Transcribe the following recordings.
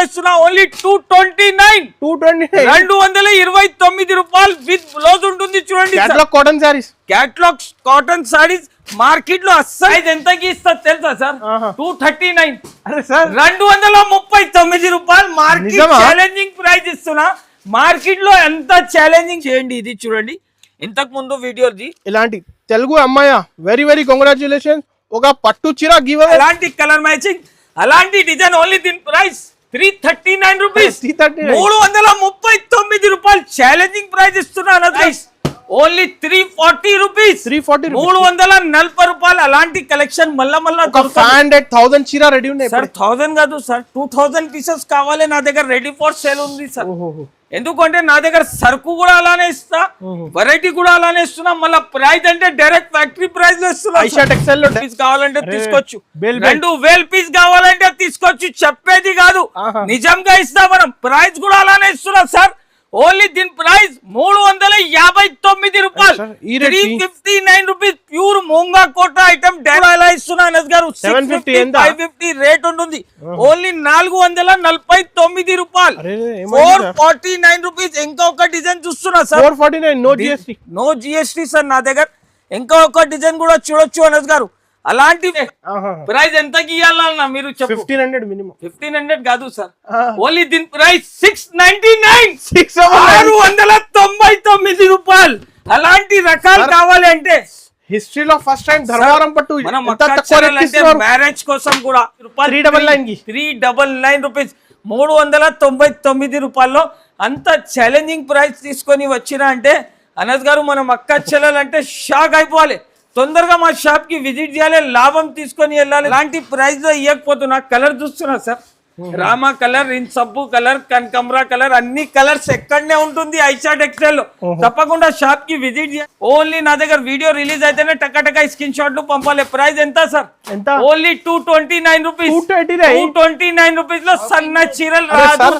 ఇస్తున్నా ఓన్లీ 229 229 రూపాయలు with blouse ఉంటుంది చూడండి. Catalogue cotton saris, catalogue cotton saris market లో అస్సలు ఎంతకి ఇస్తా తెలుసా సార్? 239. అరే సార్ 239 రూపాయలు మార్కెట్ ఛాలెంజింగ్ ప్రైస్ ఇస్తున్నా. మార్కెట్ లో ఎంత ఛాలెంజింగ్ చేయండి. ఇది చూడండి ఇంతకు ముందు వీడియోది ఇలాంటి తెలుగు అమ్మాయ వెరీ వెరీ కంగ్రాచులేషన్. ఒక పట్టు చీర గివ్ అవే, అలాంటి కలర్ మ్యాచింగ్, అలాంటి డిజైన్ ఓన్లీ దీని ప్రైస్ 339 రూపీస్. 339 రూపాయలు ఛాలెంజింగ్ ప్రైస్ ఇస్తున్నాను. Only 340 rupees. 340 రూపాయలు. అలాంటి కలెక్షన్ మళ్ళా 500,000 చీర రెడీ ఉన్నాయి సార్. 1000 కాదు సార్, 2000 పీసెస్ కావాలి. నా దగ్గర రెడీ ఫర్ సేల్ ఉంది సార్. ఎందుకంటే నా దగ్గర సరుకు కూడా అలానే ఇస్తా, వెరైటీ కూడా అలానే ఇస్తున్నా. మళ్ళీ ప్రైస్ అంటే డైరెక్ట్ ఫ్యాక్టరీ ప్రైస్ లో ఇస్తున్నా. ఐషా టెక్స్టైల్ లో పీస్ కావాలంటే తీసుకోవచ్చు, 2000 పీస్ కావాలంటే తీసుకోవచ్చు. చెప్పేది కాదు, నిజంగా ఇస్తా. మనం ప్రైస్ కూడా అలానే ఇస్తున్నాం సార్. ఓన్లీ దీని ప్రైస్ 359 రూపాయలు. 359 రూపీస్ ప్యూర్ మూంగా కోట ఐటమ్ ఎలా ఇస్తున్నా అనస్ గారు. 550 రేట్ ఉంటుంది. ఓన్లీ 449 రూపాయలు. 449 రూపీస్. ఇంకొక డిజైన్ చూస్తున్నా సార్. 449 no GST sir. నా దగ్గర ఇంకొక డిజైన్ కూడా చూడొచ్చు అనస్ గారు. అలాంటి ప్రైస్ ఎంతకి ఇవ్వాలన్నా మీరు చెప్పు. 1500 మినిమం. 1500 కాదు సార్. ఓన్లీ దీని ప్రైస్ 699. 699 రూపాయలు. అలాంటి రకాలు కావాలి అంటే హిస్టరీలో ఫస్ట్ టైం ధర్మవరం పట్టు మ్యారేజ్ కోసం కూడా 399 రూపీస్. 399 రూపాయల్లో అంత ఛాలెంజింగ్ ప్రైస్ తీసుకొని వచ్చినా అంటే అనస్ గారు మనం అక్క చెల్లెలంటే షాక్ అయిపోవాలి. తొందరగా మా షాప్ కి విజిట్ చేయాలి, లాభం తీసుకొని వెళ్ళాలి. ఇలాంటి ప్రైస్ లో ఇవ్వకపోతున్నా. కలర్ చూస్తున్నా సార్, రామా కలర్, ఇన్ సబ్బు కలర్, కనకమరా కలర్, అన్ని కలర్స్ ఎక్కడనే ఉంటుంది ఐషా టెక్స్టైల్ లో. తప్పకుండా షాప్ కి విజిట్ చేయాలి. ఓన్లీ నా దగ్గర వీడియో రిలీజ్ అయితేనే టక్క స్క్రీన్ షాట్లు పంపాలి. ప్రైస్ ఎంత సార్? Only 229 rupees. 229 రూపీస్ లో సన్న చీరలు రాదు.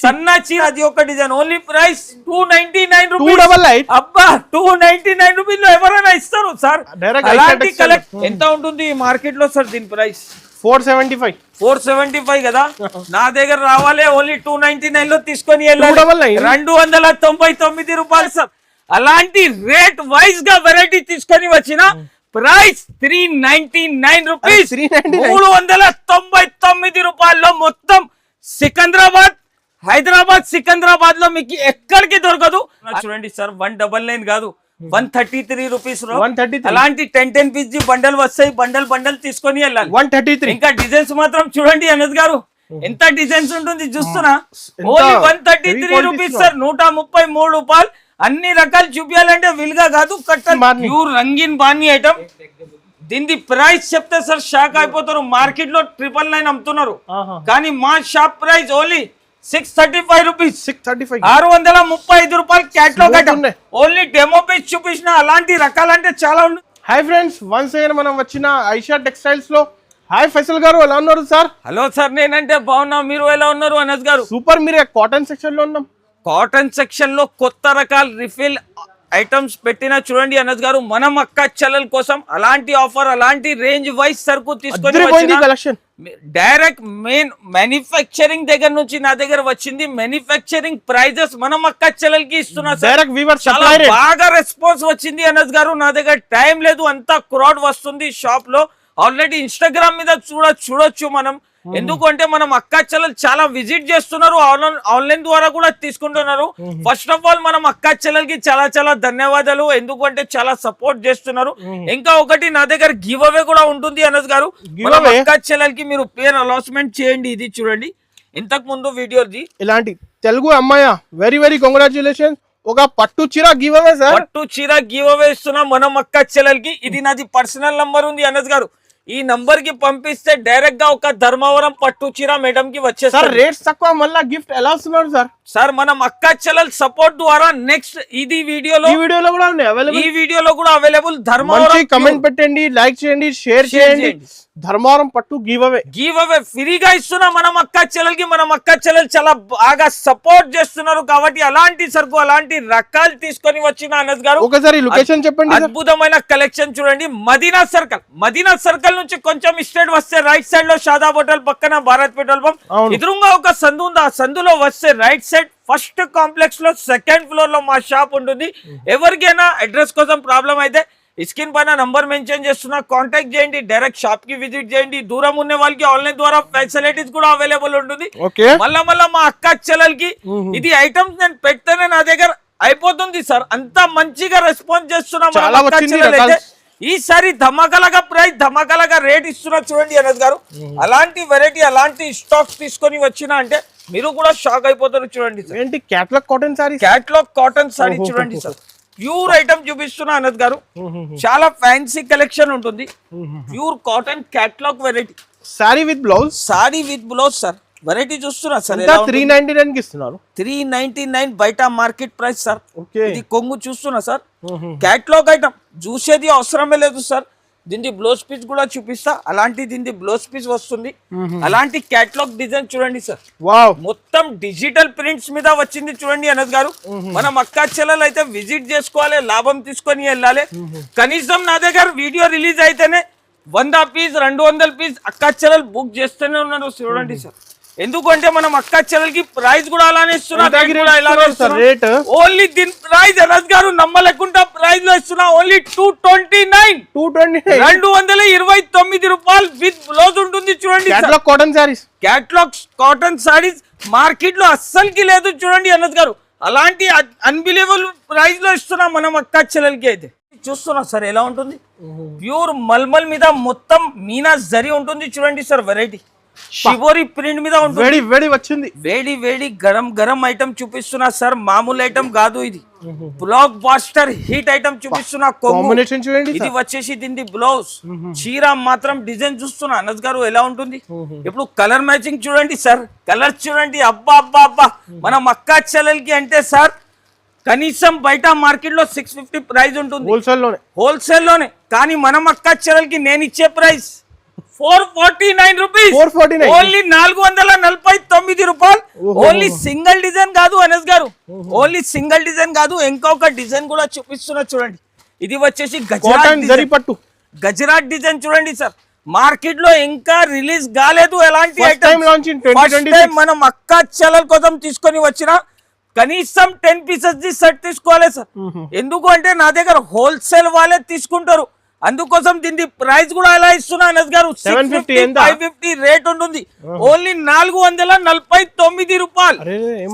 సన్న చీర అది ఒక డిజైన్. Only price 299 rupees. అబ్బా 299 రూపీస్ లో ఎవరైనా ఇస్తారు సార్. అలాంటి కలెక్ట్ ఎంత ఉంటుంది మార్కెట్ లో సార్? దీని ప్రైస్ 475 కదా. నా దగ్గర రావాలి. ఓన్లీ 299 లో తీసుకొని వెళ్ళాలి. 299 రూపాయలు సార్. అలాంటి రేట్ వైజ్ గా వెరైటీ తీసుకొని వచ్చిన ప్రైస్ 399 రూపీస్. 399 రూపాయల్లో మొత్తం సికింద్రాబాద్, హైదరాబాద్, సికింద్రాబాద్ లో మీకు ఎక్కడికి దొరకదు. చూడండి సార్, 199 కాదు, 133 రూపీస్. అలాంటి 10 పీస్ బండల్ వస్తాయి. బండల్ తీసుకొని వెళ్ళాలి. 133. ఇంకా డిజైన్స్ మాత్రం చూడండి అనస్ గారు, ఎంత డిజైన్స్ ఉంటుంది చూస్తున్నా. Only 133 rupees sir. 133 రూపాయలు. అన్ని రకాలు చూపించాలంటే విలుగా కాదు, కట్టల్ ప్యూర్ రంగీన్ బానీ ఐటమ్. దీని ప్రైస్ చెప్తే సార్ షాక్ అయిపోతారు. మార్కెట్ లో 999 అమ్ముతున్నారు, కానీ మా షాప్ ప్రైస్ ఓన్లీ 635 రూపీస్. 635 రూపాయలు. Catalogue item. Only demo piece చూపించిన. అలాంటి రకాలంటే చాలా ఉంది. హాయ్ ఫ్రెండ్స్, వన్స్ అగైన్ మనం వచ్చిన ఐషా టెక్స్టైల్స్ లో. హాయ్ ఫైసల్ గారు, ఎలా ఉన్నారు సార్? హలో సార్, నేనంటే బాగున్నా. మీరు ఎలా ఉన్నారు అనస్ గారు? సూపర్. మీరు కాటన్ సెక్షన్ లో ఉన్నాం. కాటన్ సెక్షన్ లో కొత్త రకాల రిఫిల్ ఐటమ్స్ పెట్టిన చూడండి అనస్ గారు. మనం అక్క చెల్లెల కోసం అలాంటి ఆఫర్, అలాంటి రేంజ్ వైజ్ సరుకు తీసుకొని డైరెక్ట్ మెయిన్ మ్యానుఫ్యాక్చరింగ్ దగ్గర నుంచి నా దగ్గర వచ్చింది. మ్యానుఫ్యాక్చరింగ్ ప్రైజెస్ మనం అక్క చెల్లెలకి ఇస్తున్నా సార్. బాగా రెస్పాన్స్ వచ్చింది అనస్ గారు. నా దగ్గర టైం లేదు, అంతా క్రౌడ్ వస్తుంది షాప్ లో. ఆల్రెడీ ఇన్స్టాగ్రామ్ మీద చూడొచ్చు మనం. ఎందుకంటే మనం అక్క చెల్లెలు చాలా విజిట్ చేస్తున్నారు, ఆన్లైన్ ద్వారా కూడా తీసుకుంటున్నారు. ఫస్ట్ ఆఫ్ ఆల్ మనం అక్క చెల్లెలకి చాలా ధన్యవాదాలు. ఎందుకంటే చాలా సపోర్ట్ చేస్తున్నారు. ఇంకా ఒకటి, నా దగ్గర గివ్ అవే కూడా ఉంటుంది అనస్ గారు. అక్క చెల్లెలకి మీరు పేరు అనౌన్స్మెంట్ చేయండి. ఇది చూడండి ఇంతకు ముందు వీడియోది. ఇలాంటి తెలుగు అమ్మాయ వెరీ వెరీ కంగ్రాచులేషన్. ఒక పట్టు చీర గివ్ అవే సార్. పట్టు చీర గివ్ అవే ఇస్తున్నాం మనం అక్క చెల్లెలకి. ఇది నాది పర్సనల్ నంబర్ ఉంది అనస్ గారు. ఈ నంబర్ కి పంపిస్తే డైరెక్ట్ గా ఒక ధర్మవరం పట్టు చీర మేడం కి వచ్చేస్తారు. రేట్స్ తక్కువ, మళ్ళీ గిఫ్ట్ ఎలా వస్తున్నారు సార్? సార్ మనం అక్క చెల్లెల్ సపోర్ట్ ద్వారా నెక్స్ట్ ఇది ఈ వీడియోలో కూడా ఉన్నాయి అవైలబుల్. ఈ వీడియోలో కూడా అవైలబుల్. మంచి ధర్మవరం కమెంట్ పెట్టండి, లైక్ చేయండి, షేర్ చేయండి. ధర్మవరం పట్టు గివ్ అవే ఫ్రీగా ఇస్తున్నా మనం అక్క చెల్లెలకి. మనం అక్క చెల్లెలు చాలా బాగా సపోర్ట్ చేస్తున్నారు కాబట్టి అలాంటి సరుకు అలాంటి రకాలు తీసుకొని వచ్చిన అనస్ గారు ఒకసారి లొకేషన్ చెప్పండి. అద్భుతమైన కలెక్షన్ చూడండి. మదీనా సర్కిల్ నుంచి కొంచెం స్ట్రేట్ వస్తే రైట్ సైడ్ లో షాదాబ్ హోటల్ పక్కన భారత్ పెట్రోల్ పంప్ ఎదురుగా ఒక సందు ఉంది. ఆ సందులో వస్తే రైట్ సైడ్ ఫస్ట్ కాంప్లెక్స్ లో సెకండ్ ఫ్లోర్ లో మా షాప్ ఉంటుంది. ఎవరికైనా అడ్రస్ కోసం ప్రాబ్లం అయితే స్క్రీన్ పైన నంబర్ మెన్షన్ చేస్తున్నా, కాంటాక్ట్ చేయండి. డైరెక్ట్ షాప్ కి విజిట్ చేయండి. దూరం ఉన్న వాళ్ళకి ఆన్లైన్ ద్వారా ఫెసిలిటీస్ కూడా అవైలబుల్ ఉంటుంది. మళ్ళా మా అక్క చెల్లెలకి ఇది ఐటమ్స్ నేను పెడితేనే నా దగ్గర అయిపోతుంది సార్. అంత మంచిగా రెస్పాన్స్ చేస్తున్నా. ఈసారి ధమాకాలగా రేట్ ఇస్తున్నా చూడండి అనస్ గారు. అలాంటి వెరైటీ అలాంటి స్టాక్స్ తీసుకొని వచ్చినా అంటే మీరు కూడా షాక్ అయిపోతారు. చూడండి సార్, ఏంటి క్యాటలాగ్ కాటన్ సారీ చూడండి సార్. ప్యూర్ ఐటమ్ చూపిస్తున్నా అనస్ గారు. చాలా ఫ్యాన్సీ కలెక్షన్ ఉంటుంది. Pure cotton catalogue variety sorry with blouse sir. Variety చూస్తున్నా సార్. 399 కి ఇస్తున్నారు. 399 బయట మార్కెట్ ప్రైస్ సార్. ఇది కొంగు చూస్తున్నా సార్. క్యాటలాగ్ ఐటమ్ చూసేది అవసరమే లేదు సార్. దీని బ్లౌజ్ పీస్ కూడా చూపిస్తా. అలాంటి దీని బ్లౌజ్ పీస్ వస్తుంది. అలాంటి క్యాటలాగ్ డిజైన్ చూడండి సార్. మొత్తం డిజిటల్ ప్రింట్స్ మీద వచ్చింది చూడండి అనస్ గారు. మనం అక్క చెల్లెలు అయితే విజిట్ చేసుకోవాలి, లాభం తీసుకొని వెళ్ళాలి. కనీసం నా దగ్గర వీడియో రిలీజ్ అయితేనే 100 పీస్ 200 పీస్ అక్క చెల్లెలు బుక్ చేస్తూనే ఉన్నారు చూడండి సార్. ఎందుకంటే మనం అక్క చెల్లెలకి ప్రైస్ కూడా అలానే ఇస్తున్నా. ఓన్లీ దీని ప్రైస్ అనస్ గారు నమ్మలేకుండా ప్రైస్ లో ఇస్తున్నా. ఓన్లీ 229 229 రూపాయలు విత్ బ్లౌజ్ ఉంటుంది చూడండి. క్యాటలాగ్ కాటన్ సారీస్ మార్కెట్ లో అస్సలకి లేదు చూడండి అనస్ గారు. అలాంటి అన్బిలీవబుల్ ప్రైస్ లో ఇస్తున్నా మనం అక్క చెల్లెలకి. అయితే చూస్తున్నా సార్ ఎలా ఉంటుంది. ప్యూర్ మల్మల్ మీద మొత్తం మీనా జరీ ఉంటుంది చూడండి సార్. వెరైటీ షిబోరి ప్రింట్ మీద ఉంటుంది. వేడి గరం ఐటమ్ చూపిస్తున్నా సార్. మామూలు ఐటమ్ కాదు ఇది. బ్లాక్ బాస్టర్ హిట్ ఐటమ్ చూపిస్తున్నా. ఇది వచ్చేసి దీని బ్లౌజ్. చీర మాత్రం డిజైన్ చూస్తున్నా అనస్ గారు ఎలా ఉంటుంది. ఇప్పుడు కలర్ మ్యాచింగ్ చూడండి సార్. కలర్ చూడండి. అబ్బా మనం అక్క చెల్లెలకి అంటే సార్ కనీసం బయట మార్కెట్ లో 650 ప్రైస్ ఉంటుంది హోల్సేల్ లోనే. కానీ మనం అక్క చెల్లెలకి నేను ఇచ్చే ప్రైస్ 449 రూపీస్. ఓన్లీ 449 రూపాయలు. ఓన్లీ సింగిల్ డిజైన్ కాదు అనస్ గారు. ఓన్లీ సింగిల్ డిజైన్ కాదు, ఇంకొక డిజైన్ కూడా చూపిస్తున్నా చూడండి. ఇది వచ్చేసి గజరాట్ డిజైన్ చూడండి సార్. మార్కెట్ లో ఇంకా రిలీజ్ కాలేదు. ఎలాంటి ఐటమ్ మనం అక్క చెల్లెల కోసం తీసుకొని వచ్చిన కనీసం 10 పీసెస్ ది సెట్ తీసుకోవాలి సార్. ఎందుకు అంటే నా దగ్గర హోల్సేల్ వాళ్ళే తీసుకుంటారు. అందుకోసం దీని ప్రైస్ కూడా ఎలా ఇస్తున్నా అనస్ గారు. 550 రేట్ ఉంటుంది. ఓన్లీ 449 రూపాయలు.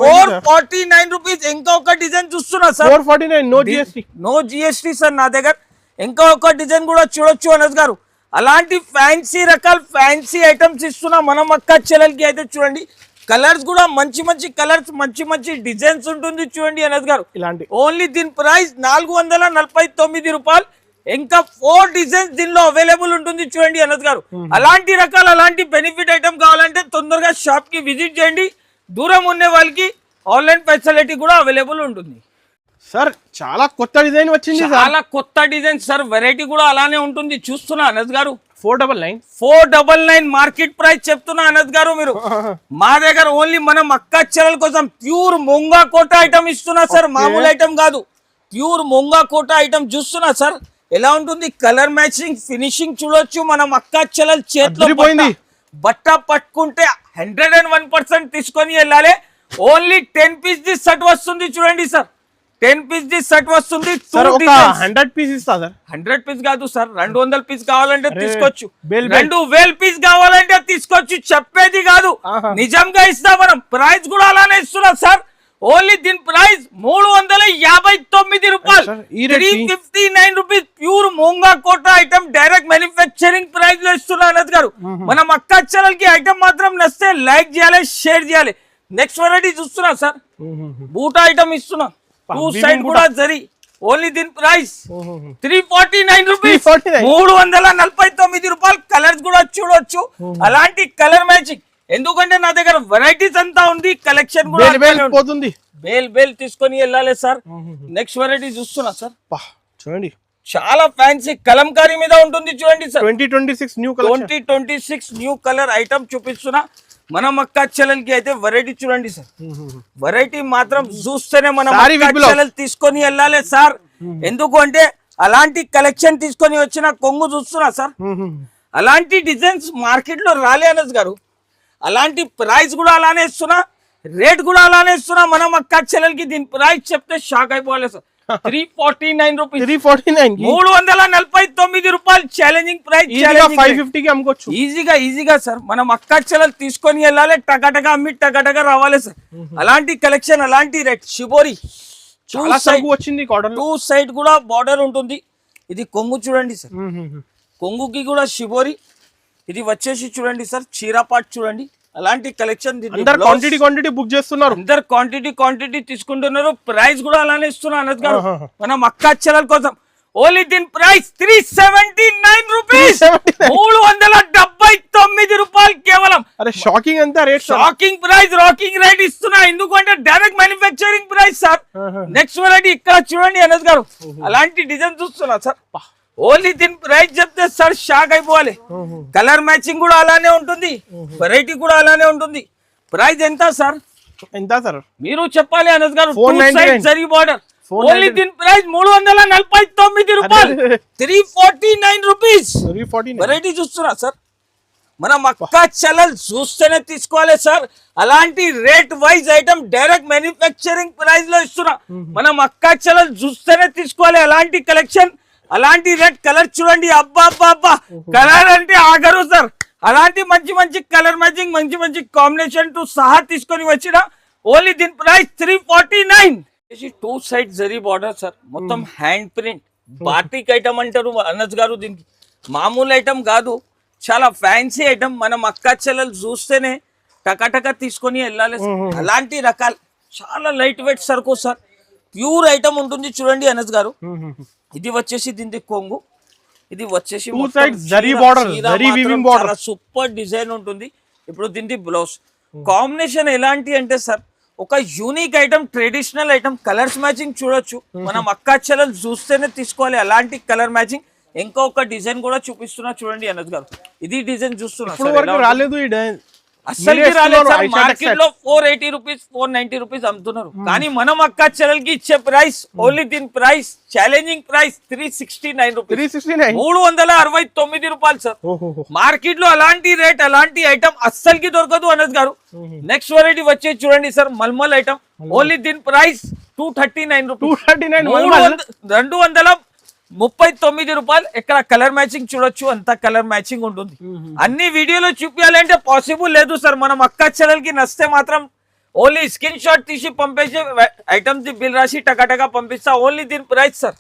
449 రూపీస్. ఇంకొక డిజైన్ చూస్తున్నా సార్. 449 నో జిఎస్టీ సార్ నా దగ్గర. ఇంకొక డిజైన్ కూడా చూడొచ్చు అనస్ గారు. అలాంటి ఫ్యాన్సీ రకాల ఫ్యాన్సీ ఐటమ్స్ ఇస్తున్నా మనం అక్క చెల్లెలకి. అయితే చూడండి కలర్స్ కూడా మంచి కలర్స్ మంచి డిజైన్స్ ఉంటుంది చూడండి అనస్ గారు. ఓన్లీ దీని ప్రైస్ 449 రూపాయలు. ఇంకా 4 డిజైన్స్ దీనిలో అవైలబుల్ ఉంటుంది చూడండి అనస్ గారు. అలాంటి రకాల అలాంటి బెనిఫిట్ ఐటమ్ కావాలంటే తొందరగా షాప్ కి విజిట్ చేయండి. దూరం ఉన్న వాళ్ళకి ఆన్లైన్ ఫెసిలిటీ కూడా అవైలబుల్ ఉంటుంది సార్. చాలా కొత్త డిజైన్ వచ్చింది. చాలా కొత్త డిజైన్ సార్. వెరైటీ కూడా అలానే ఉంటుంది చూస్తున్నా అనస్ గారు. 499 మార్కెట్ ప్రైస్ చెప్తున్నా అనస్ గారు. మీరు మా దగ్గర ఓన్లీ మనం అక్క చెల్లెల కోసం ప్యూర్ ముంగా కోట ఐటమ్ ఇస్తున్నా సార్. మామూలు ఐటమ్ కాదు, ప్యూర్ ముంగా కోట ఐటమ్ చూస్తున్నా సార్. ఎలా ఉంటుంది కలర్ మ్యాచింగ్ ఫినిషింగ్ చూడొచ్చు. మనం అక్క చెల్లెల చేతిలో బట్ట పట్టుకుంటే 101% తీసుకొని వెళ్ళాలి. ఓన్లీ 10 పీస్ ది సెట్ వస్తుంది చూడండి సార్. 10 పీస్ ది సెట్ వస్తుంది. 100 పీస్ ఇస్తా సార్. 100 పీస్ కాదు సార్. 200 పీస్ కావాలంటే తీసుకోవచ్చు. 2000 పీస్ కావాలంటే తీసుకోవచ్చు. చెప్పేది కాదు, నిజంగా ఇస్తా. మనం ప్రైస్ కూడా అలానే ఇస్తున్నాం సార్. ఓన్లీ దీని ప్రైస్ 359 రూపాయలు. 359 రూపీస్. ప్యూర్ మూంగా కోట ఐటమ్ డైరెక్ట్ మ్యానుఫ్యాక్చరింగ్ ప్రైస్ లో ఇస్తున్నా అనస్ గారు. మనం అక్క చెల్లెలకి ఐటమ్ మాత్రం నచ్చితే లైక్ చేయాలి, షేర్ చేయాలి. నెక్స్ట్ వెరైటీ చూస్తున్నా సార్. బూటా ఐటమ్ ఇస్తున్నా. 2 సైడ్ కూడా జరీ. ఓన్లీ దీని ప్రైస్ 349 రూపీస్. 349 రూపాయలు. కలర్స్ కూడా చూడొచ్చు. అలాంటి కలర్ మ్యాచింగ్ ఎందుకంటే నా దగ్గర వెరైటీస్ అంతా ఉంది, కలెక్షన్ కూడా బేల్ బేల్ పోతుంది. బేల్ తీసుకొని వెళ్ళాలి సార్. నెక్స్ట్ వెరైటీ చూస్తున్నా సార్, చూడండి చాలా ఫ్యాన్సీ కలంకారీ మీద ఉంటుంది చూడండి sir. 2026 new collection, 2026 new colour item చూపిస్తున్నా. మన మక్కా చెల్లెల్ కి అయితే వెరైటీ చూడండి సార్, వెరైటీ మాత్రం చూస్తేనే మన మక్కా చెల్లెల్ తీసుకొని వెళ్ళాలి సార్. ఎందుకు అంటే అలాంటి కలెక్షన్ తీసుకొని వచ్చిన కొంగు చూస్తున్నా సార్. అలాంటి డిజైన్స్ మార్కెట్ లో రాలే అనస్ గారు, అలాంటి ప్రైస్ కూడా అలానే ఇస్తున్నా, రేట్ కూడా అలానే ఇస్తున్నా. మన మక్కా చెల్లెల్ కి దీని ప్రైస్ చెప్తే షాక్ అయిపోవాలి సార్. 349 రూపీస్, 349 రూపాయలు ఛాలెంజింగ్ ప్రైస్. 550 కి అమ్ముకోవచ్చు ఈజీగా సార్. మనం అక్క చెల్లెలు తీసుకొని వెళ్ళాలి, టగటగా అమ్మి టగటగా రావాలి సార్. అలాంటి కలెక్షన్, అలాంటి రేట్. షిబోరి వచ్చింది, టూ సైడ్ కూడా బార్డర్ ఉంటుంది. ఇది కొంగు చూడండి సార్, కొంగుకి కూడా షిబోరి. ఇది వచ్చేసి చూడండి సార్ చీరాపాట్ చూడండి. అలాంటి కలెక్షన్ క్వాంటిటీ బుక్ చేస్తున్నారు, అందరు క్వాంటిటీ తీసుకుంటున్నారు. ప్రైస్ కూడా అలానే ఇస్తున్నా అనద్ గారు మనం అక్క చెల్లెల కోసం. ఓన్లీ దీని ప్రైస్ 379 రూపీస్, 379 రూపాయలు కేవలం. షాకింగ్ అంతా rate, shocking price, rocking rate ఇస్తున్నా. ఎందుకంటే direct manufacturing price sir. Next variety ఇక్కడ చూడండి అనద్ గారు, అలాంటి డిజైన్ చూస్తున్నా సార్. ఓన్లీ దీని ప్రైస్ చెప్తే సార్ షాక్ అయిపోవాలి. కలర్ మ్యాచింగ్ కూడా అలానే ఉంటుంది, వెరైటీ కూడా అలానే ఉంటుంది. ప్రైస్ ఎంత సార్, మీరు చెప్పాలి అనస్ గారు. జరీ బార్డర్. ఓన్లీ దీని ప్రైస్ 349 రూపాయలు, 349 రూపీస్. వెరైటీ చూస్తున్నా సార్. మనం అక్క చెల్లెల్ చూస్తేనే తీసుకోవాలి సార్. అలాంటి rate wise item direct manufacturing price లో ఇస్తున్నా. మనం అక్క చెల్లెల్ చూస్తేనే తీసుకోవాలి. అలాంటి కలెక్షన్, అలాంటి రేట్. కలర్ చూడండి, అబ్బా కలర్ అంటే ఆగరు సార్. అలాంటి మంచి కలర్ మ్యాచింగ్, మంచి కాంబినేషన్ తో సహా తీసుకొని వచ్చిన. ఓన్లీ దీని price 349. Two side zari border sir, మొత్తం హ్యాండ్ ప్రింట్ బాటిక్ ఐటమ్ అంటారు అనస్ గారు. దీనికి మామూలు ఐటమ్ కాదు, చాలా ఫ్యాన్సీ ఐటమ్. మనం అక్క చెల్లెలు చూస్తేనే టకా తీసుకొని వెళ్ళాలి. అలాంటి రకాలు చాలా లైట్ వెయిట్ సరుకు సార్, ప్యూర్ ఐటమ్ ఉంటుంది చూడండి అనస్ గారు. ఇది వచ్చేసి దీని కొంగు, ఇది వచ్చేసి సూపర్ డిజైన్ ఉంటుంది. ఇప్పుడు దీని బ్లౌజ్ కాంబినేషన్ ఎలాంటి అంటే సార్, ఒక unique item, traditional item. Colours matching చూడొచ్చు. మనం అక్క చెల్లెలు చూస్తేనే తీసుకోవాలి. అలాంటి కలర్ మ్యాచింగ్. ఇంకొక డిజైన్ కూడా చూపిస్తున్నా చూడండి అనస్ గారు. ఇది డిజైన్ చూస్తున్నా అసలు మార్కెట్ లో 480 రూపీస్, 490 రూపీస్ అమ్ముతున్నారు. కానీ మనం అక్క చెల్లెలకి ఇచ్చే ప్రైస్, ఓన్లీ దీని ప్రైస్ ఛాలెంజింగ్ ప్రైస్ 369 రూపీస్, 369 రూపాయలు సార్. మార్కెట్ లో అలాంటి రేట్, అలాంటి ఐటమ్ అస్సలకి దొరకదు అనస్ గారు. నెక్స్ట్ వెరైటీ వచ్చే చూడండి సార్, మల్మల్ ఐటమ్. ఓన్లీ దీని ప్రైస్ 239 రూపీస్, 239 రూపాయలు. ఇక్కడ కలర్ మ్యాచింగ్ చూడొచ్చు, అంత కలర్ మ్యాచింగ్ ఉంటుంది. అన్ని వీడియోలో చూపించాలంటే పాసిబుల్ లేదు సార్. మనం అక్క చెల్లెలకి నచ్చితే మాత్రం ఓన్లీ స్క్రీన్ షాట్ తీసి పంపేసి ఐటమ్ ది బిల్ రాసి టకా పంపిస్తా. ఓన్లీ దీని price sir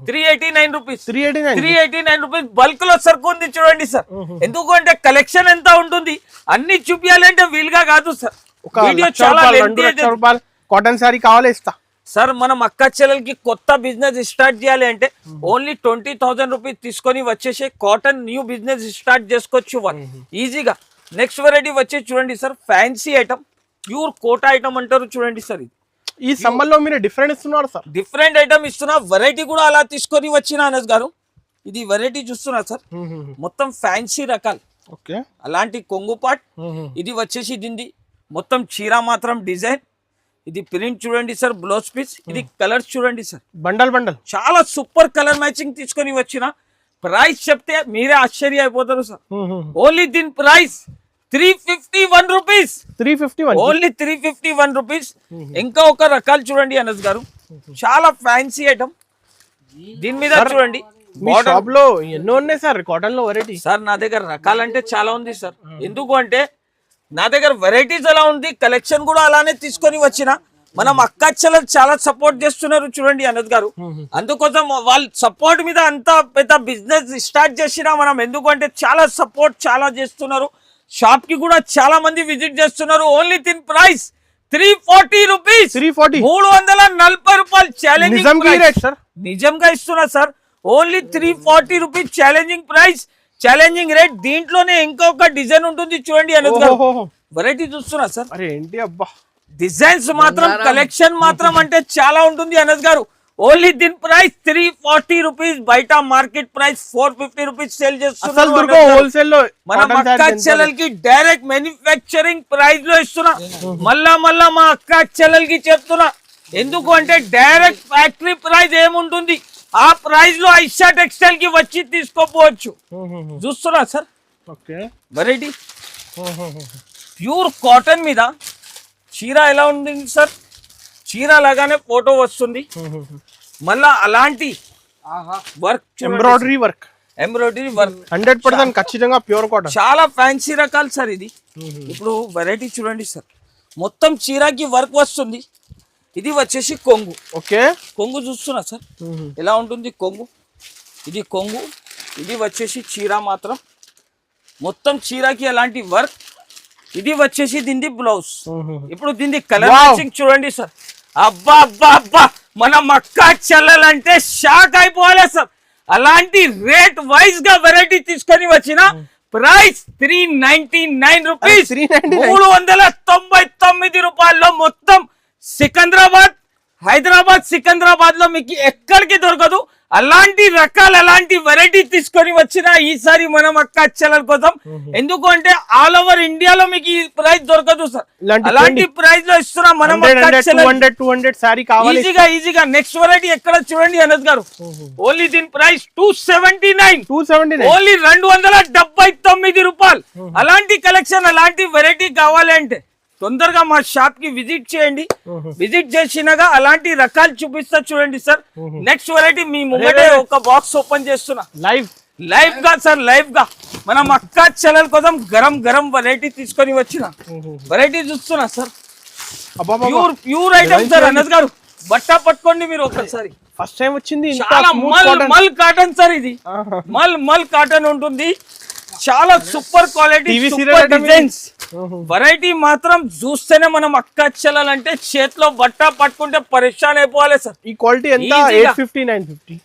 389 rupees, 389 rupees. Bulk లో సరుకు ఉంది చూడండి సార్. ఎందుకంటే కలెక్షన్ ఎంత ఉంటుంది, అన్ని చూపించాలంటే వీలుగా కాదు సార్. వీడియో చాలా కాటన్ సారీ కావాలి ఇస్తా సార్. మనం అక్క చెల్లెలకి కొత్త బిజినెస్ స్టార్ట్ చేయాలి అంటే ఓన్లీ 20,000 రూపీస్ తీసుకొని వచ్చేసి కాటన్ న్యూ బిజినెస్ స్టార్ట్ చేసుకోవచ్చు ఈజీగా. నెక్స్ట్ వెరైటీ వచ్చి చూడండి sir, fancy item, pure Kota item అంటారు చూడండి సార్. ఇది ఈ సమ్మర్ లో మీరు డిఫరెంట్ ఇస్తున్నారు సార్, డిఫరెంట్ ఐటమ్ ఇస్తున్నా. వెరైటీ కూడా అలా తీసుకొని వచ్చిన అనస్ గారు. ఇది వెరైటీ చూస్తున్నా సార్, మొత్తం ఫ్యాన్సీ రకాలు. అలాంటి కొంగు పాట్. ఇది వచ్చేసి దీన్ని మొత్తం చీర మాత్రం డిజైన్. ఇది ప్రింట్ చూడండి సార్, బ్లౌజ్ పీస్. ఇది కలర్స్ చూడండి సార్, బండల్ చాలా సూపర్ కలర్ మ్యాచింగ్ తీసుకొని వచ్చిన. ప్రైస్ చెప్తే మీరే ఆశ్చర్య అయిపోతారు సార్. ఓన్లీ దీని ప్రైస్ 351 రూపీస్, 351, ఓన్లీ 351 రూపీస్. ఇంకా ఒక రకాలు చూడండి అనస్ గారు, చాలా ఫ్యాన్సీ ఐటమ్. దీని మీద చూడండి షాప్ లో ఎన్నో ఉన్నాయి సార్ కాటన్ లో వెరైటీ. సార్ నా దగ్గర రకాలంటే చాలా ఉంది సార్. ఎందుకు అంటే నా దగ్గర వెరైటీస్ అలా ఉంది, కలెక్షన్ కూడా అలానే తీసుకొని వచ్చిన. మనం అక్క చెల్లెలు చాలా సపోర్ట్ చేస్తున్నారు చూడండి అనద్ గారు. అందుకోసం వాళ్ళ సపోర్ట్ మీద అంత పెద్ద బిజినెస్ స్టార్ట్ చేసినా మనం. ఎందుకంటే చాలా సపోర్ట్ చాలా చేస్తున్నారు. షాప్ కి కూడా చాలా మంది విజిట్ చేస్తున్నారు. ఓన్లీ దీని ప్రైస్ 340 రూపీస్, 340 రూపాయలు ఛాలెంజింగ్ ప్రైస్. నిజంగా ఇస్తున్నా sir. Only 340 rupees challenging price. Challenging rate. దీంట్లోనే ఇంకొక డిజైన్ ఉంటుంది చూడండి అనద్ గారు. ఓహో. వెరైటీ చూస్తున్నా సార్. అరే ఏంటి అబ్బా, డిజైన్స్ మాత్రం కలెక్షన్ మాత్రం అంటే చాలా ఉంటుంది అనద్ గారు. ఓన్లీ దీని ప్రైస్ 340 రూపీస్. బయట మార్కెట్ ప్రైస్ 450 రూపీస్ సేల్ చేస్తున్నారు. హోల్సేల్ లో మన అక్క చెల్లెలకి డైరెక్ట్ మ్యానుఫ్యాక్చరింగ్ ప్రైస్ లో ఇస్తున్నా. మళ్ళా మా అక్క చెల్లెలకి చెప్తున్నా. ఎందుకు అంటే డైరెక్ట్ ఫ్యాక్టరీ ప్రైస్ ఏముంటుంది ఆ ప్రైస్ లో ఐషా టెక్స్టైల్ కి వచ్చి తీసుకోపోవచ్చు. చూస్తున్నా sir. Okay, variety pure cotton మీద చీర ఎలా ఉంది సార్. చీర లాగానే ఫోటో వస్తుంది. మళ్ళా అలాంటి వర్క్, ఎంబ్రాయిడరీ వర్క్ 100% ఖచ్చితంగా ప్యూర్ కాటన్. చాలా ఫ్యాన్సీ రకాలు సార్ ఇది. ఇప్పుడు వెరైటీ చూడండి సార్. మొత్తం చీరకి వర్క్ వస్తుంది. ఇది వచ్చేసి కొంగు. ఓకే, కొంగు చూస్తున్నా సార్ ఎలా ఉంటుంది కొంగు. ఇది కొంగు, ఇది వచ్చేసి చీర మాత్రం మొత్తం చీరకి అలాంటి వర్క్. ఇది వచ్చేసి దీని బ్లౌజ్. ఇప్పుడు దీని కలర్ మ్యాచింగ్ చూడండి సార్. అబ్బా అబ్బా అబ్బా, మన అక్క చెల్లెలంటే షాక్ అయిపోవాలి సార్. అలాంటి రేట్ వైజ్ గా వెరైటీ తీసుకొని వచ్చిన ప్రైస్ 399 రూపీస్. 399 రూపాయల్లో మొత్తం సికింద్రాబాద్ లో మీకు ఎక్కడికి దొరకదు. అలాంటి రకాలు అలాంటి వెరైటీ తీసుకొని వచ్చిన ఈసారి మనం అక్క చెల్లెల కోసం. ఎందుకు అంటే ఆల్ ఓవర్ ఇండియాలో మీకు ఈ ప్రైస్ దొరకదు సార్. అలాంటి ప్రైస్ లో ఇస్తున్నాం మనం. 200 సారీ కావాలి ఈజీగా. నెక్స్ట్ వెరైటీ ఎక్కడ చూడండి అనద్ గారు. ఓన్లీ దీని ప్రైస్ 279. ఓన్లీ 279 రూపాయలు. అలాంటి కలెక్షన్ అలాంటి వెరైటీ కావాలి అంటే తొందరగా మా షాప్ కి విజిట్ చేయండి. విజిట్ చేసినాగా అలాంటి రకాలు చూపిస్తా చూడండి సార్. నెక్స్ట్ వెరైటీ మీ ముంగటే ఒక బాక్స్ ఓపెన్ చేస్తున్నా. లైవ్ గా సార్, లైవ్ గా మనం అక్క చెల్లెల కోసం గరం వెరైటీ తీసుకొని వచ్చిన వెరైటీ చూస్తున్నా సార్. ప్యూర్ ఐటమ్ సార్ అనద్ గారు. బట్ట పట్టుకోండి మీరు ఒకసారి. ఫస్ట్ టైం వచ్చింది. చాలా మల్ కాటన్ సార్. ఇది మల్ కాటన్ ఉంటుంది. చాలా super quality, super designs. Variety మాత్రం చూస్తేనే మనం అక్క చెల్లాలంటే చేతిలో బట్ట పట్టుకుంటే పరేషాన్ అయిపోవాలి సార్. ఈ క్వాలిటీ ఎంత? 850 950.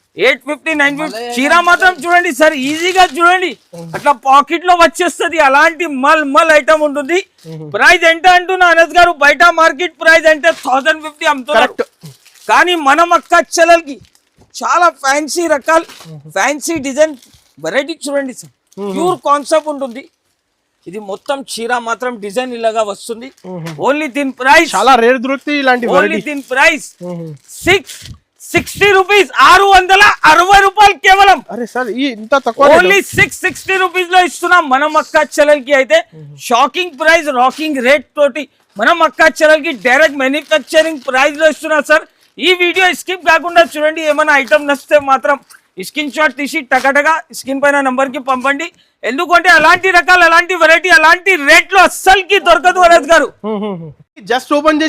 చీర మాత్రం చూడండి సార్, ఈజీగా చూడండి అట్లా పాకెట్ లో వచ్చేస్తుంది. అలాంటి మల్ ఐటమ్ ఉంటుంది. ప్రైస్ ఎంత అంటున్నా అనద్ గారు. బయట మార్కెట్ ప్రైస్ అంటే 1050 అమ్ముతున్నారు. కానీ మనం అక్క చెల్లెలకి చాలా ఫ్యాన్సీ రకాలు, ఫ్యాన్సీ డిజైన్ వెరైటీ చూడండి సార్. ప్యూర్ కాన్సెప్ట్ ఉంటుంది. ఇది మొత్తం చీర మాత్రం డిజైన్ ఇలాగా వస్తుంది. ఓన్లీ దీని ప్రైస్ చాలా రేర్ దొరుకుతాయి ఇలాంటి. ఓన్లీ దీని ప్రైస్ 660 రూపీస్. 660 రూపాయలు కేవలం. అరే సార్, ఇంత తక్కువ. ఓన్లీ 660 రూపీస్ లో ఇస్తున్నాం మనం అక్క చెల్లెలకి. అయితే షాకింగ్ ప్రైస్, రాకింగ్ రేట్ తోటి మనం అక్క చెల్లెలకి డైరెక్ట్ మ్యానుఫ్యాక్చరింగ్ ప్రైస్ లో ఇస్తున్నాం సార్. ఈ వీడియో స్కిప్ కాకుండా చూడండి. ఏమైనా ఐటమ్ నచ్చితే మాత్రం స్క్రీన్ షాట్ తీసి టకటగా స్క్రీన్ పైన నంబర్ కి పంపండి. ఎందుకంటే అలాంటి రకాలు, అలాంటి వెరైటీ, అలాంటి రేట్ లో అస్సలకి దొరకదు అనద్ గారు. జస్ట్ ఓపెన్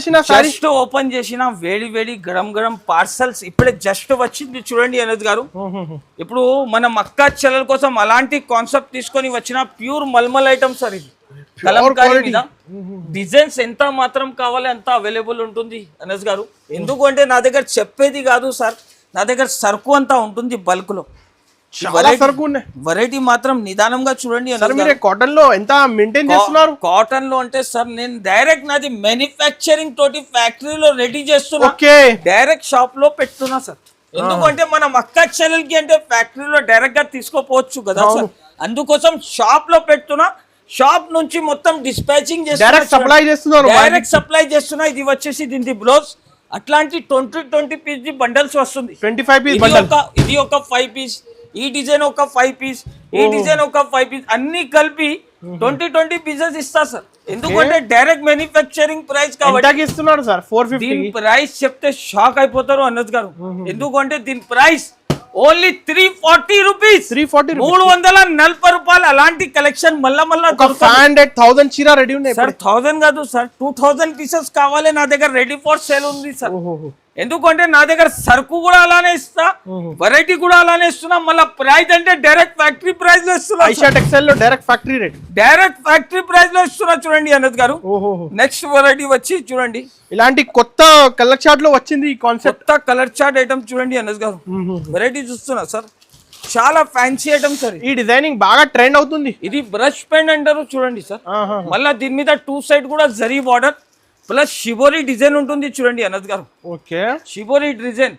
చేసిన వేడి గరం పార్సల్స్ ఇప్పుడే జస్ట్ వచ్చింది చూడండి అనద్ గారు. ఇప్పుడు మనం అక్క చెల్లెల కోసం అలాంటి కాన్సెప్ట్ తీసుకొని వచ్చిన ప్యూర్ మల్మల్ ఐటమ్ సార్. ఇది కలంకారీ మీద డిజైన్స్ ఎంత మాత్రం కావాలి అంత అవైలబుల్ ఉంటుంది అనద్ గారు. ఎందుకంటే నా దగ్గర చెప్పేది కాదు సార్, నా దగ్గర సరుకు అంతా ఉంటుంది బల్క్ లో. వెరైటీ మాత్రం నిదానంగా చూడండి. కాటన్ లో ఎంత మెయింటైన్ చేస్తున్నారు? కాటన్ లో అంటే సార్ నేను డైరెక్ట్ నాది మ్యానుఫ్యాక్చరింగ్ తోటి ఫ్యాక్టరీలో రెడీ చేస్తున్నా. డైరెక్ట్ షాప్ లో పెట్టున్నా సార్. ఎందుకంటే మనం అక్క చెల్లెలకి అంటే ఫ్యాక్టరీలో డైరెక్ట్ గా తీసుకోపోవచ్చు కదా సార్. అందుకోసం షాప్ లో పెట్టున్నా. షాప్ నుంచి మొత్తం డిస్పాచింగ్ డైరెక్ట్ సప్లై చేస్తున్నా. ఇది వచ్చేసి దీని బ్లౌజ్. అట్లాంటి 20 పీస్ బండల్స్ వస్తుంది. 25 పీస్ ఇది ఒక 5 పీస్, ఈ డిజైన్ ఒక 5 పీస్, ఈ డిజైన్ ఒక 5 పీస్, అన్ని కలిపి 20 పీసెస్ ఇస్తా సార్. ఎందుకంటే డైరెక్ట్ మ్యానుఫ్యాక్చరింగ్ ప్రైస్ కాబట్టి ఇస్తున్నారు సార్. 450. దీని ప్రైస్ చెప్తే షాక్ అయిపోతారు అనద్ గారు. ఎందుకంటే దీని ప్రైస్ ఓన్లీ 340 రూపీస్. 340 రూపాయలు. అలాంటి కలెక్షన్ మళ్ళా 500,000 చీర రెడీ ఉన్నాయి సార్. 1000 కాదు సార్, 2000 పీసెస్ కావాలి. నా దగ్గర రెడీ ఫర్ సేల్ ఉంది సార్. ఎందుకంటే నా దగ్గర సరుకు కూడా అలానే ఇస్తా, వెరైటీ కూడా అలానే ఇస్తున్నా. మళ్ళీ ప్రైస్ అంటే డైరెక్ట్ ఫ్యాక్టరీ ప్రైస్ లో ఇస్తున్నా. ఐషా టెక్స్టైల్ లో direct factory rate, direct factory price లో ఇస్తున్నా చూడండి అనద్ గారు. నెక్స్ట్ వెరైటీ వచ్చి చూడండి. ఇలాంటి కొత్త కలర్ చార్ట్ లో వచ్చింది ఈ కాన్సెప్ట్. కొత్త కలర్ చార్ట్ ఐటమ్ చూడండి అనద్ గారు. వెరైటీ చూస్తున్నా సార్. చాలా ఫ్యాన్సీ ఐటమ్ సార్ ఈ డిజైనింగ్ బాగా ట్రెండ్ అవుతుంది. ఇది బ్రష్ పెయింట్ అంటారు చూడండి సార్. మళ్ళా దీని మీద 2 సైడ్ కూడా zari border plus shibori design ఉంటుంది చూడండి అనద్ గారు. Okay, shibori design.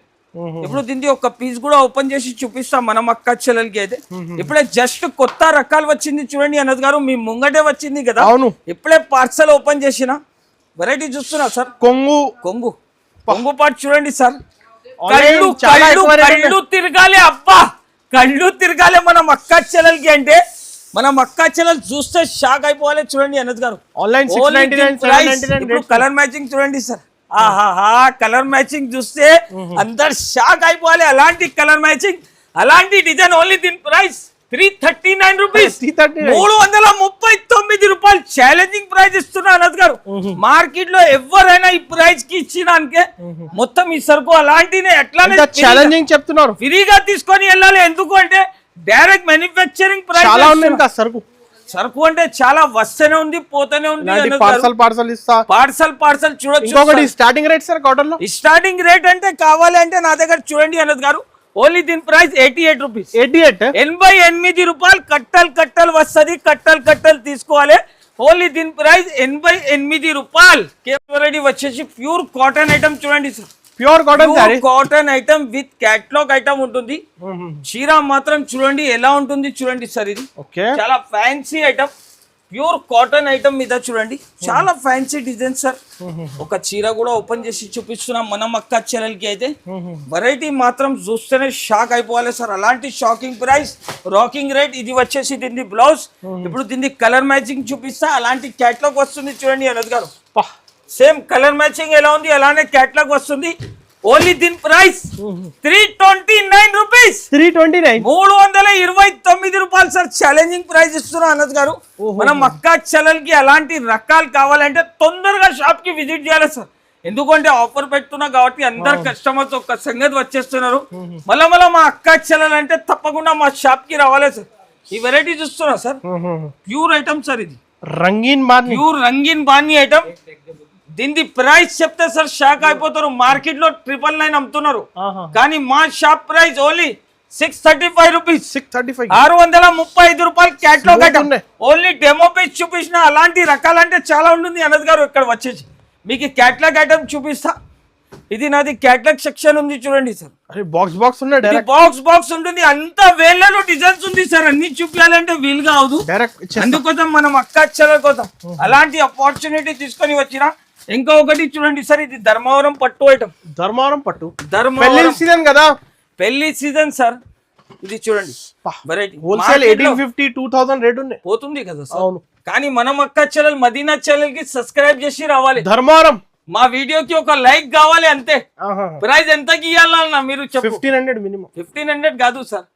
ఇప్పుడు దీనికి ఒక పీస్ కూడా ఓపెన్ చేసి చూపిస్తాం మనం అక్క చెల్లెలకి అయితే. ఇప్పుడే జస్ట్ కొత్త రకాలు వచ్చింది చూడండి అనద్ గారు, మీ ముంగటే వచ్చింది కదా. అవును, ఇప్పుడే పార్సల్ ఓపెన్ చేసిన వెరైటీ చూస్తున్నా సార్. కొంగు పాటు చూడండి సార్. కళ్ళు తిరగాలి అబ్బా, కళ్ళు తిరగాలి మనం అక్క చెల్లెలకి అంటే. మనం అక్క చెల్లెలు చూస్తే షాక్ అయిపోవాలి చూడండి అనద్ గారు. కలర్ మ్యాచింగ్ చూడండి సార్. ఆహాహా, కలర్ మ్యాచింగ్ చూస్తే అందరు షాక్ అయిపోవాలి. అలాంటి కలర్ మ్యాచింగ్, అలాంటి డిజైన్. ఓన్లీ దీని ప్రైస్ 339 రూపీస్, 339 రూపాయలు. ఛాలెంజింగ్ ప్రైస్ ఇస్తున్నా అనద్ గారు. మార్కెట్ లో ఎవరైనా ఈ ప్రైస్ కి ఇచ్చినాకే మొత్తం ఈ సరుకు అలాంటినే ఎట్లానే ఛాలెంజింగ్ చెప్తున్నారు, ఫ్రీగా తీసుకొని వెళ్ళాలి. ఎందుకు అంటే డైరెక్ట్ మ్యానుఫ్యాక్చరింగ్ ప్రైస్. సరుకు అంటే చాలా వస్తూనే ఉంది, పోతూనే ఉంది. పార్సల్ చూడొచ్చు. స్టార్టింగ్ రేట్ సార్ కాటన్ లో, స్టార్టింగ్ రేట్ అంటే కావాలి అంటే నా దగ్గర చూడండి అనద్ గారు. ఓన్లీ దీని ప్రైస్ 88 రూపీస్. 88 రూపాయలు. కట్టలు వస్తుంది, కట్టలు తీసుకోవాలి. ఓన్లీ దీని ప్రైస్ 88 రూపాయలు. కేవలం వచ్చేసి ప్యూర్ కాటన్ ఐటమ్ చూడండి sir. Pure cotton item with catalogue item ఉంటుంది. చీర మాత్రం చూడండి ఎలా ఉంటుంది చూడండి సార్. ఇది చాలా fancy item, pure cotton item మీద చూడండి చాలా ఫ్యాన్సీ డిజైన్ సార్. ఒక చీర కూడా ఓపెన్ చేసి చూపిస్తున్నాం మనం అక్క చెల్లెలకి అయితే. వెరైటీ మాత్రం చూస్తేనే షాక్ అయిపోవాలి సార్. అలాంటి షాకింగ్ ప్రైస్, రాకింగ్ రేట్. ఇది వచ్చేసి దీన్ని బ్లౌజ్. ఇప్పుడు దీన్ని కలర్ మ్యాచింగ్ చూపిస్తా. అలాంటి క్యాటలాగ్ వస్తుంది చూడండి అనద్ గారు. సేమ్ కలర్ మ్యాచింగ్ ఎలా ఉంది అలానే క్యాటలాగ్ వస్తుంది. ఓన్లీ దీని ప్రైస్ 329 రూపీస్. 329 రూపాయలు సార్. ఛాలెంజింగ్ ప్రైస్ ఇస్తున్నా అనద్ గారు. మనం అక్క చెల్లెలకి అలాంటి రకాలు కావాలంటే తొందరగా షాప్ కి విజిట్ చేయాలి సార్. ఎందుకంటే ఆఫర్ పెడుతున్నా కాబట్టి అందరు కస్టమర్స్ ఒక సంగతి వచ్చేస్తున్నారు. మళ్ళా మా అక్క చెల్లెలంటే తప్పకుండా మా షాప్ కి రావాలి సార్. ఈ వెరైటీ చూస్తున్నా సార్, ప్యూర్ ఐటమ్ సార్. ఇది ప్యూర్ రంగీన్ బాణి ఐటమ్. దీని ప్రైస్ చెప్తే సార్ షాక్ అయిపోతారు. మార్కెట్ లో 999 అమ్ముతున్నారు, కానీ మా షాప్ ప్రైస్ ఓన్లీ 635 రూపీస్. 635 రూపాయలు. Catalogue item. Only demo page చూపించిన. అలాంటి రకాలంటే చాలా ఉంటుంది అనద్ గారు. ఇక్కడ వచ్చేసి మీకు క్యాటలాగ్ ఐటమ్ చూపిస్తా. ఇది నాది క్యాటలాగ్ సెక్షన్ ఉంది చూడండి సార్. బాక్స్ ఉంటుంది. అంత వేలలో డిజైన్స్ ఉంది సార్. అన్ని చూపించాలంటే వీలుగా అవదు. అందుకోసం మనం అక్క చెల్లెల కోసం అలాంటి ఆపర్చునిటీ తీసుకొని వచ్చిన. ఇంకా ఒకటి చూడండి సార్, ఇది ధర్మవరం పట్టు ఐటమ్. పెళ్లి సీజన్ కదా, పెళ్లి సీజన్ సార్. ఇది చూడండి వెరైటీ. హోల్సేల్ 1850-2000 రేట్ ఉంది, పోతుంది కదా సార్. కానీ మనం అక్క చెల్లెలు మదీనా చెల్లెల్ కి సబ్స్క్రైబ్ చేసి రావాలి. ధర్మవరం మా వీడియోకి ఒక లైక్ కావాలి అంతే. ప్రైస్ ఎంతకి ఇవ్వాలన్నా మీరు చెప్పు. 1500 మినిమం. 1500 కాదు సార్.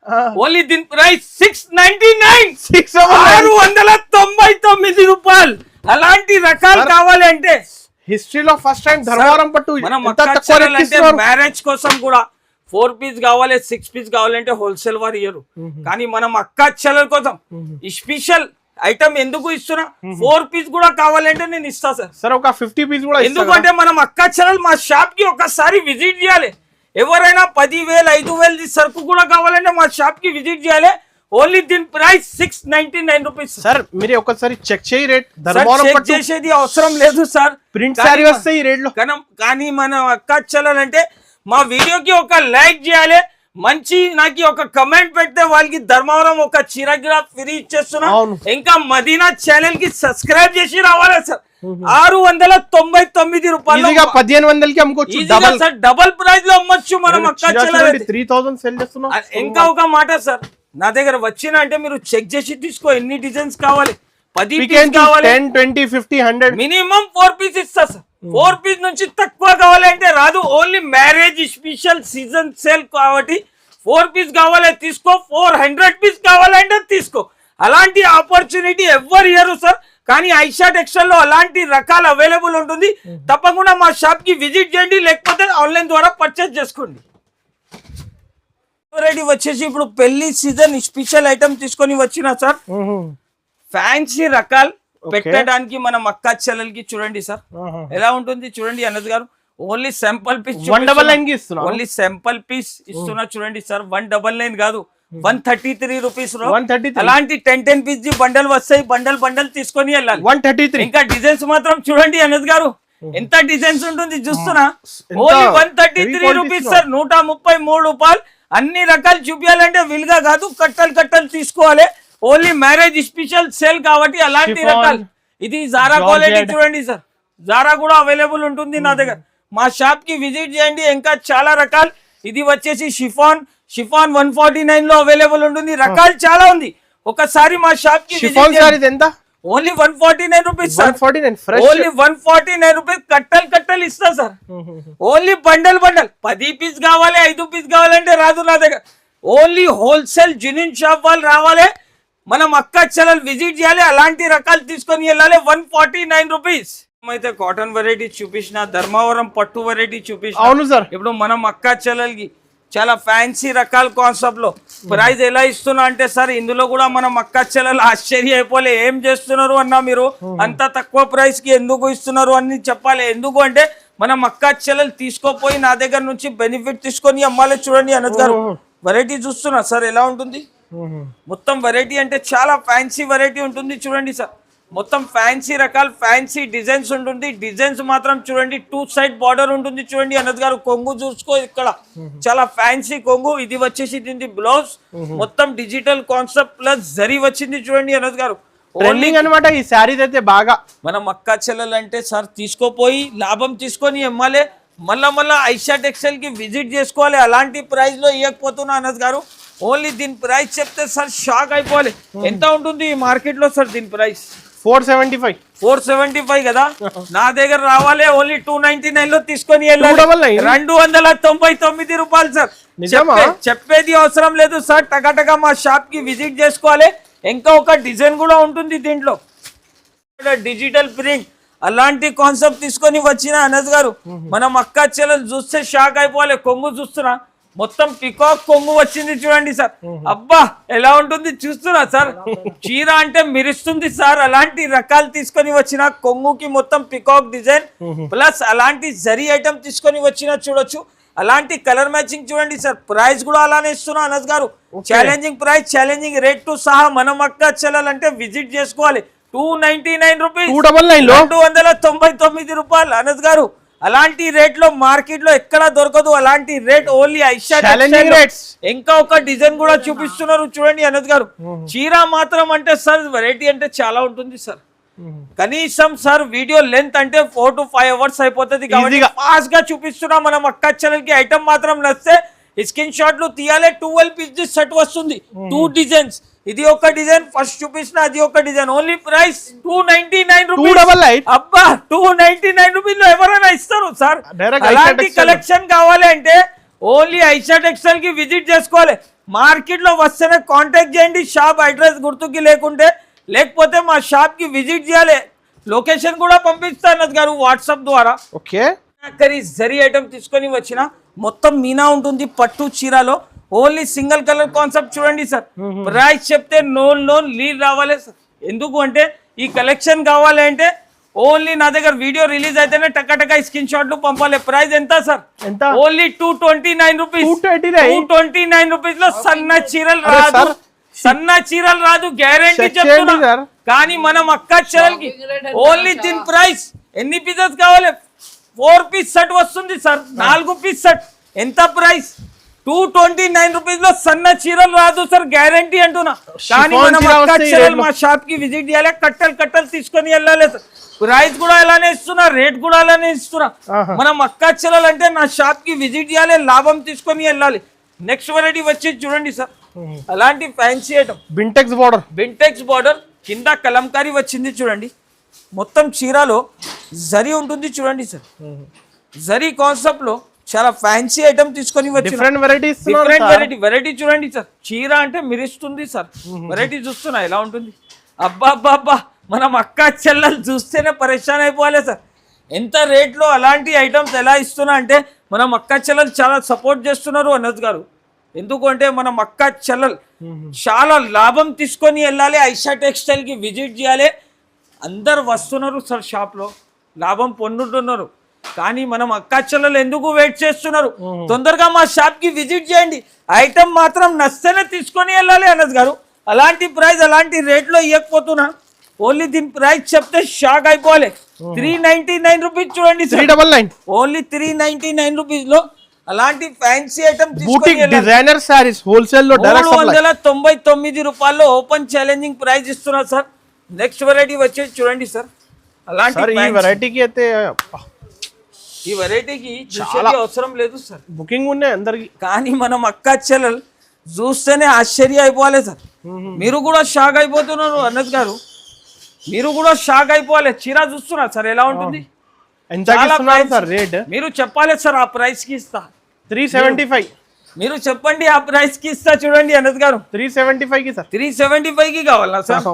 ఓన్లీ దీని ప్రైస్ 699. 699 రూపాయలు. అలాంటి రకాలు కావాలి అంటే హిస్టరీలో ఫస్ట్ టైం ధర్మవరం పట్టు. మనం మ్యారేజ్ కోసం కూడా 4 పీస్ కావాలి, 6 పీస్ కావాలంటే హోల్సేల్ వారు ఇయ్యరు. కానీ మనం అక్క చెల్లెల కోసం స్పెషల్ ఐటమ్ ఎందుకు ఇస్తున్నా, 4 పీస్ కూడా కావాలంటే నేను ఇస్తా సార్. ఒక 50 పీస్ కూడా. ఎందుకంటే మనం అక్క చెల్లెలు మా షాప్ కి ఒకసారి విజిట్ చేయాలి. ఎవరైనా 10,000 5,000 సరుకు కూడా కావాలంటే మా షాప్ కి విజిట్ చేయాలి. ఓన్లీ దీని ప్రైస్ 699 రూపీస్ సార్. మీరు ఒకసారి చెక్ చేయి రేట్. చెక్ చేసేది అవసరం లేదు సార్. ప్రింట్ సారీ వస్తాయి ఈ రేట్ లో. కానీ మనం అక్క చెల్లెలంటే మా వీడియోకి ఒక లైక్ చేయాలి, మంచి నాకు ఒక కమెంట్ పెడితే వాళ్ళకి ధర్మవరం ఒక చీరగిరా ఫ్రీ ఇచ్చేస్తున్నా. ఇంకా మదీనా ఛానల్ కి సబ్స్క్రైబ్ చేసి రావాలి సార్. 699 రూపాయలు. 1500కి అమ్ముకోవచ్చు. డబల్ ప్రైస్ లో అమ్మొచ్చు మనం అక్క చెల్లెలు. 3000 సెల్ చేస్తున్నాం. ఇంకా ఒక మాట సార్, నా దగ్గర వచ్చిన అంటే మీరు చెక్ చేసి తీసుకో. ఎన్ని డిజైన్స్ కావాలి, 10 పీస్ కావాలి, 10, 20, 50, 100 మినిమం 4 పీస్ ఇస్తా సార్. 4 పీస్ నుంచి తక్కువ కావాలంటే రాదు. Only marriage special season sale కాబట్టి 4 పీస్ కావాలి తీసుకో, 400 పీస్ కావాలంటే తీసుకో. అలాంటి ఆపర్చునిటీ ఎవరు ఇయ్యరు సార్. కానీ ఐషా టెక్స్టైల్ లో అలాంటి రకాలు అవైలబుల్ ఉంటుంది. తప్పకుండా మా షాప్ కి విజిట్ చేయండి, లేకపోతే ఆన్లైన్ ద్వారా పర్చేస్ చేసుకోండి. వెరైటీ వచ్చేసి ఇప్పుడు పెళ్లి సీజన్ స్పెషల్ ఐటమ్ తీసుకొని వచ్చిన సార్. ఫ్యాన్సీ రకాలు పెట్టడానికి మనం అక్క చెల్లెలకి చూడండి సార్ ఎలా ఉంటుంది చూడండి అనద్ గారు. ఓన్లీ శాంపుల్ పీస్, 199 కి ఇస్తున్నా. ఓన్లీ శాంపుల్ పీస్ ఇస్తున్నా చూడండి సార్. 199 కాదు, 133 రూపీస్ లో 133. అలాంటి 10 పీస్ బండల్ వస్తాయి, బండల్ తీసుకొని వెళ్ళాలి. 133. ఇంకా డిజైన్స్ మాత్రం చూడండి అనద్ గారు, ఎంత డిజైన్స్ ఉంటుంది చూస్తున్నా. ఎంత only 133 heavy rupees quality sir, 133 రూపాయలు. అన్ని రకాలు చూపించాలంటే వీలుగా కాదు, కట్టలు తీసుకోవాలి. ఓన్లీ మ్యారేజ్ స్పెషల్ సేల్ కాబట్టి అలాంటి Chiffon, రకాలు. ఇది జారా Georgette. క్వాలిటీ చూడండి సార్, జారా కూడా అవైలబుల్ ఉంటుంది నా దగ్గర. మా షాప్ కి విజిట్ చేయండి, ఇంకా చాలా రకాలు. ఇది వచ్చేసి షిఫాన్ 149 లో అవైలబుల్ ఉంటుంది. రకాలు చాలా ఉంది. ఒకసారి మా షాప్ కి షిఫాన్ సార్ ఇది ఎంత? Only 149 rupees sir. 149 fresh. Only 149 rupees కట్టలు ఇస్తా సార్. ఓన్లీ బండల్ 10 పీస్ కావాలి, 5 పీస్ కావాలంటే రాదు నా దగ్గర. ఓన్లీ హోల్సేల్ జెన్యూన్ షాప్ వాళ్ళు రావాలి, మనం అక్క చెల్లెలు విజిట్ చేయాలి, అలాంటి రకాలు తీసుకొని వెళ్ళాలి. 149 రూపీస్. అయితే కాటన్ వెరైటీ చూపించిన, ధర్మవరం పట్టు వెరైటీ చూపించిన. అవును సార్. ఇప్పుడు మనం అక్క చెల్లెలకి చాలా ఫ్యాన్సీ రకాల కాన్సెప్ట్ లో ప్రైస్ ఎలా ఇస్తున్నా అంటే సార్, ఇందులో కూడా మనం అక్క చెల్లెలు ఆశ్చర్య అయిపోలే, ఏం చేస్తున్నారు అన్నా మీరు, అంత తక్కువ ప్రైస్ కి ఎందుకు ఇస్తున్నారు అని చెప్పాలి. ఎందుకు అంటే మనం అక్క చెల్లెలు తీసుకోపోయి నా దగ్గర నుంచి బెనిఫిట్ తీసుకొని అమ్మాలి. చూడండి అనద్ గారు, వెరైటీ చూస్తున్నా సార్ ఎలా ఉంటుంది. మొత్తం వెరైటీ అంటే చాలా ఫ్యాన్సీ వెరైటీ ఉంటుంది చూడండి సార్. మొత్తం ఫ్యాన్సీ రకాలు, ఫ్యాన్సీ డిజైన్స్ ఉంటుంది. డిజైన్స్ మాత్రం చూడండి, 2 సైడ్ బార్డర్ ఉంటుంది చూడండి అనద్ గారు. కొంగు చూసుకో ఇక్కడ, చాలా ఫ్యాన్సీ కొంగు. ఇది వచ్చేసి దీని బ్లౌజ్, మొత్తం డిజిటల్ కాన్సెప్ట్ ప్లస్ జరీ వచ్చింది చూడండి అనద్ గారు. ట్రెండింగ్ అన్నమాట ఈ శారీస్ అయితే బాగా. మనం అక్క చెల్లెలు అంటే సార్ తీసుకోపోయి లాభం తీసుకొని ఎమ్మాలే, మళ్ళా ఐషా టెక్స్టైల్ కి విజిట్ చేసుకోవాలి. అలాంటి ప్రైస్ లో ఇవ్వకపోతున్నా అనద్ గారు. ఓన్లీ దీని ప్రైస్ చెప్తే సార్ షాక్ అయిపోవాలి. ఎంత ఉంటుంది ఈ మార్కెట్ లో సార్ దీని ప్రైస్? 475 కదా, నా దగ్గర రావాలి. ఓన్లీ 299 లో తీసుకొని వెళ్ళాలి. 299 రూపాయలు సార్. చెప్పేది అవసరం లేదు సార్, టకాటగా మా షాప్ కి విజిట్ చేసుకోవాలి. ఇంకా ఒక డిజైన్ కూడా ఉంటుంది దీంట్లో, డిజిటల్ ప్రింట్. అలాంటి కాన్సెప్ట్ తీసుకొని వచ్చిన అనద్ గారు, మనం అక్క చెల్లెలు చూస్తే షాక్ అయిపోవాలి. కొంగు చూస్తున్నా, మొత్తం పికాక్ కొంగు వచ్చింది చూడండి సార్. అబ్బా ఎలా ఉంటుంది చూస్తున్నా సార్. చీర అంటే మెరుస్తుంది సార్. అలాంటి రకాలు తీసుకొని వచ్చిన, కొంగుకి మొత్తం పికాక్ డిజైన్ ప్లస్ అలాంటి జరీ ఐటమ్ తీసుకొని వచ్చిన చూడొచ్చు. అలాంటి కలర్ మ్యాచింగ్ చూడండి సార్. ప్రైస్ కూడా అలానే ఇస్తున్నా అనద్ గారు. ఛాలెంజింగ్ ప్రైస్, ఛాలెంజింగ్ రేట్ తో సహా మనం అక్క చెల్లెలంటే విజిట్ చేసుకోవాలి. 299 రూపీస్, 299 రూపాయలు అనద్ గారు. అలాంటి రేట్ లో మార్కెట్ లో ఎక్కడ దొరకదు. అలాంటి రేట్ ఓన్లీ ఐషా టెక్స్టైల్స్. ఇంకా ఒక డిజైన్ కూడా చూపిస్తున్నారు చూడండి అనద్ గారు. చీర మాత్రం అంటే సార్ వెరైటీ అంటే చాలా ఉంటుంది సార్. కనీసం సార్ వీడియో లెంత్ అంటే 4 to 5 అవర్స్ అయిపోతుంది కాబట్టి ఫాస్ట్ గా చూపిస్తున్నా. మనం అక్క చెల్లెలకి ఐటమ్ మాత్రం నచ్చితే స్క్రీన్ షాట్లు తీయాలి. 12 పీస్ సెట్ వస్తుంది, 2 డిజైన్స్. ఇది ఒక డిజైన్ ఫస్ట్ చూపించిన, అది ఒక డిజైన్. Only price 299 rupees. అబ్బా 299 రూపీస్ లో ఎవరైనా ఇస్తారు సార్. అలాంటి కలెక్షన్ కావాలి అంటే ఓన్లీ ఐషా టెక్స్టైల్ కి విజిట్ చేసుకోవాలి. మార్కెట్ లో వస్తేనే కాంటాక్ట్ చేయండి. షాప్ అడ్రస్ గుర్తుకి లేకపోతే మా షాప్ కి విజిట్ చేయాలి. లొకేషన్ కూడా పంపిస్తాను గారు వాట్సాప్ ద్వారా. ఓకే, జరీ ఐటమ్ తీసుకొని వచ్చిన, మొత్తం మీనా ఉంటుంది పట్టు చీరలో. ఓన్లీ సింగిల్ కలర్ కాన్సెప్ట్ చూడండి సార్. ప్రైస్ చెప్తే నోన్ లీడ్ రావాలి సార్. ఎందుకు అంటే ఈ కలెక్షన్ కావాలి అంటే ఓన్లీ నా దగ్గర వీడియో రిలీజ్ అయితేనే టకా స్క్రీన్ షాట్లు పంపాలి. ప్రైస్ ఎంత సార్? Only 229 rupees. 229 రూపీస్ లో సన్న చీరలు రాదు, గ్యారంటీ చెప్తున్నా. కానీ మనం అక్క చెల్లెలకి ఓన్లీ దీని ప్రైస్ ఎన్ని పీసెస్ కావాలి? 4 పీస్ సెట్ వస్తుంది సార్, 4 పీస్ సెట్. ఎంత ప్రైస్? 229 రూపీస్ లో సన్న చీరలు రాదు సార్, గ్యారంటీ అంటున్నా. కానీ మనం అక్క చెల్లెలు మా షాప్ కి విజిట్ చేయాలి, కట్టలు తీసుకొని వెళ్ళాలి సార్. ప్రైస్ కూడా అలానే ఇస్తున్నా, రేట్ కూడా అలానే ఇస్తున్నా. మనం అక్క చెల్లెలు అంటే నా షాప్ కి విజిట్ చేయాలి, లాభం తీసుకొని వెళ్ళాలి. నెక్స్ట్ వెరైటీ వచ్చి చూడండి సార్, అలాంటి ఫ్యాన్సీ ఐటమ్ బింటెక్స్ బార్డర్ కింద కలంకారీ వచ్చింది చూడండి. మొత్తం చీరలో జరీ ఉంటుంది చూడండి సార్. జరీ కాన్సెప్ట్ లో చాలా ఫ్యాన్సీ ఐటమ్ తీసుకొని వచ్చి డిఫరెంట్ వెరైటీ చూడండి సార్. చీర అంటే మిరిస్తుంది సార్. వెరైటీ చూస్తున్నా ఎలా ఉంటుంది. అబ్బా మనం అక్క చెల్లెలు చూస్తేనే పరేషాన్ అయిపోవాలి సార్. ఎంత రేట్లో అలాంటి ఐటమ్స్ ఎలా ఇస్తున్నా అంటే మనం అక్క చెల్లెలు చాలా సపోర్ట్ చేస్తున్నారు అనద్ గారు. ఎందుకంటే మనం అక్క చెల్లెలు చాలా లాభం తీసుకొని వెళ్ళాలి. ఐషా టెక్స్టైల్ కి విజిట్ చేయాలి. అందరు వస్తున్నారు సార్, షాప్ లో లాభం పొందుతున్నారు. కానీ మనం అక్కాచెల్లెలు ఎందుకు వెయిట్ చేస్తున్నారు? తొందరగా మా షాప్ కి విజిట్ చేయండి. ఐటమ్ మాత్రం నచ్చితేనే తీసుకొని వెళ్ళాలి అనస్ గారు. అలాంటి ప్రైస్ అలాంటి రేట్ లో ఇవ్వకపోతున్నా. ఓన్లీ దీని ప్రైస్ చెప్తే షాక్ అయిపోవాలి. 399 రూపీస్ చూడండి, 399 ఓన్లీ 399 రూపీస్ లో అలాంటి fancy item boutique designer saris wholesale లో డైరెక్ట్ సప్లై 399 రూపాయల్లో ఓపెన్ ఛాలెంజింగ్ ప్రైస్ ఇస్తున్నారు సార్. నెక్స్ట్ వెరైటీ వచ్చేసి చూడండి సార్. అలాంటి సార్ ఈ వెరైటీకి అయితే ఈ వెరైటీకి చాలా అవసరం లేదు సార్, బుకింగ్ ఉన్నాయి అందరికి. కానీ మనం అక్కాచెల్లెలు చూస్తేనే ఆశ్చర్య అయిపోవాలి సార్. మీరు కూడా షాక్ అయిపోతున్నారు అన్నది గారు, మీరు కూడా షాక్ అయిపోవాలి. చీర చూస్తున్నారు సార్ ఎలా ఉంటుంది, ఎంత ఇస్తున్నారు సార్ రేట్? మీరు చెప్పాలి సార్, ఆ ప్రైస్ కి ఇస్తా. 375 మీరు చెప్పండి, ఆ ప్రైస్ కి ఇస్తా చూడండి అన్నది గారు. 375 కి సార్, 375 కి కావాలా సార్?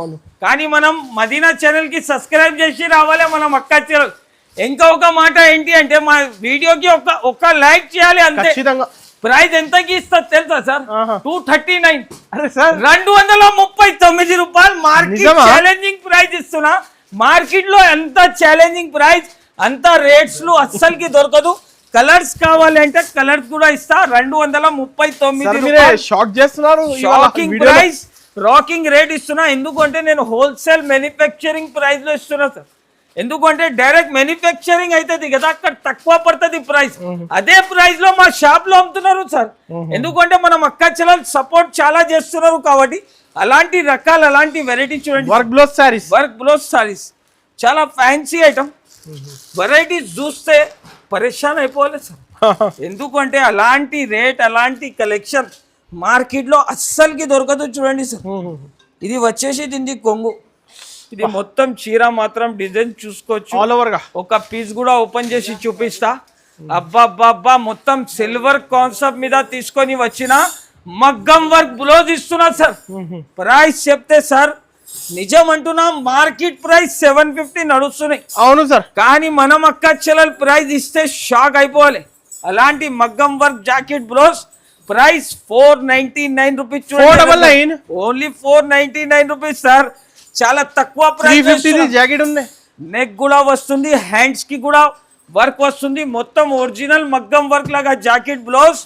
కానీ మనం మదీనా ఛానల్ కి సబ్స్క్రైబ్ చేసి రావాలి మనం అక్కాచెల్లెలు. ఇంకా ఒక మాట ఏంటి అంటే మా వీడియోకి ఒక లైక్ చేయాలి అంతే. ఖచ్చితంగా. ప్రైస్ ఎంతకి ఇస్తా తెలుసా సార్? 239. అరే సార్ 239 రూపాయలు మార్కెట్ ఛాలెంజింగ్ ప్రైస్ ఇస్తున్నా. మార్కెట్ లో ఎంత ఛాలెంజింగ్ ప్రైస్ అంత రేట్స్ లో అస్సలకి దొరకదు. కలర్స్ కావాలంటే కలర్స్ కూడా ఇస్తా. 239 రూపాయలు షాక్ చేస్తున్నారు. షాకింగ్ ప్రైస్, రాకింగ్ రేట్ ఇస్తున్నా. ఎందుకంటే నేను హోల్సేల్ మ్యానుఫ్యాక్చరింగ్ ప్రైస్ లో ఇస్తున్నా సార్. ఎందుకంటే డైరెక్ట్ మ్యానుఫ్యాక్చరింగ్ అవుతుంది కదా, అక్కడ తక్కువ పడుతుంది ప్రైస్. అదే ప్రైస్ లో మా షాప్ లో అమ్ముతున్నారు సార్. ఎందుకంటే మనం అక్కాచెల్లెలు సపోర్ట్ చాలా చేస్తున్నారు కాబట్టి. అలాంటి రకాలు అలాంటి వెరైటీ చూడండి. Work blouse saris, work blouse saris చాలా ఫ్యాన్సీ ఐటమ్. వెరైటీస్ చూస్తే పరేషాన్ అయిపోవాలి సార్. ఎందుకంటే అలాంటి రేట్ అలాంటి కలెక్షన్ మార్కెట్ లో అస్సలకి దొరకదు చూడండి సార్. ఇది వచ్చేసి దీనికి కొంగు, ఇది మొత్తం చీర మాత్రం డిజైన్ చూసుకోవచ్చు. ఆల్ ఓవర్ గా ఒక పీస్ కూడా ఓపెన్ చేసి చూపిస్తా. అబ్బా మొత్తం సిల్వర్ కాన్సెప్ట్ మీద తీసుకొని వచ్చిన మగ్గం వర్క్ బ్లౌజ్ ఇస్తున్నా సార్. ప్రైస్ చెప్తే సార్ నిజం అంటున్నా, మార్కెట్ ప్రైస్ 750 నడుస్తున్నాయి. అవును సార్, కానీ మనం అక్కాచెల్లెలు ప్రైస్ ఇస్తే షాక్ అయిపోవాలి. అలాంటి మగ్గం work jacket blouse price 499 rupees చూడండి. Only 499 rupees sir. చాలా తక్కువ ప్రైస్. జాకెట్ ఉంది, నెక్ కూడా వస్తుంది, హ్యాండ్స్ కి కూడా వర్క్ వస్తుంది. మొత్తం ఒరిజినల్ మగ్గం వర్క్ లాగా జాకెట్ బ్లౌజ్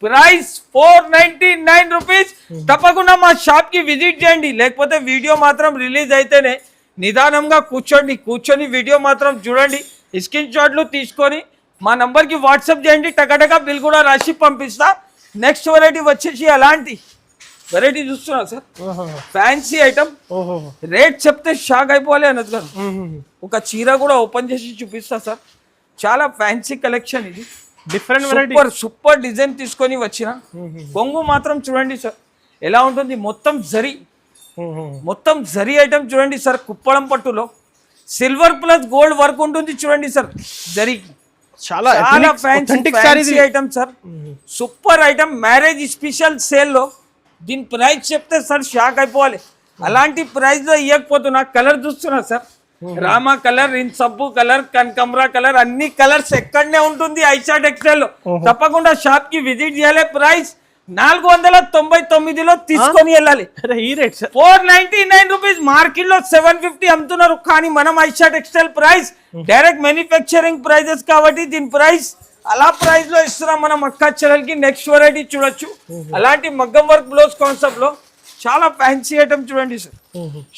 ప్రైస్ 499 రూపీస్. తప్పకుండా మా షాప్ కి విజిట్ చేయండి. లేకపోతే వీడియో మాత్రం రిలీజ్ అయితేనే నిదానంగా కూర్చొని వీడియో మాత్రం చూడండి. స్క్రీన్ షాట్లు తీసుకొని మా నంబర్ కి వాట్సాప్ చేయండి. టకటక బిల్ కూడా రాసి పంపిస్తా. నెక్స్ట్ వెరైటీ వచ్చేసి అలాంటి వెరైటీ చూస్తున్నా సార్. ఫ్యాన్సీ ఐటమ్, రేట్ చెప్తే షాక్ అయిపోవాలి అన్నది గారు. ఒక చీర కూడా ఓపెన్ చేసి చూపిస్తా సార్. చాలా ఫ్యాన్సీ కలెక్షన్ ఇది. డిఫరెంట్ వెరైటీ, సూపర్ డిజైన్ తీసుకొని వచ్చిన. కొంగు మాత్రం చూడండి సార్ ఎలా ఉంటుంది. మొత్తం జరీ ఐటమ్ చూడండి సార్. కుప్పడం పట్టులో సిల్వర్ ప్లస్ గోల్డ్ వర్క్ ఉంటుంది చూడండి సార్. జరీ చాలా fancy item sir. Super item. Marriage special sale లో దీని ప్రైస్ చెప్తే సార్ షాక్ అయిపోవాలి. అలాంటి ప్రైస్ లో ఇవ్వకపోతున్నా. కలర్ చూస్తున్నా సార్, రామా కలర్, సబ్బు కలర్, కనకంబరా కలర్, అన్ని కలర్స్ ఎక్కడనే ఉంటుంది ఐషా టెక్స్టైల్ లో. తప్పకుండా షాప్ కి విజిట్ చేయాలి. ప్రైస్ 499 తీసుకొని వెళ్ళాలి. 499 రూపీస్. మార్కెట్ లో 750 అమ్ముతున్నారు. కానీ మనం Aisha textile price direct manufacturing prices కాబట్టి దీని ప్రైస్ అలా ప్రైస్ లో ఇస్తున్నాం మనం అక్కాచెల్లెలకి. నెక్స్ట్ వెరైటీ చూడొచ్చు. అలాంటి మగ్గం వర్క్ బ్లౌజ్ కాన్సెప్ట్ లో చాలా ఫ్యాన్సీ ఐటమ్ చూడండి సార్.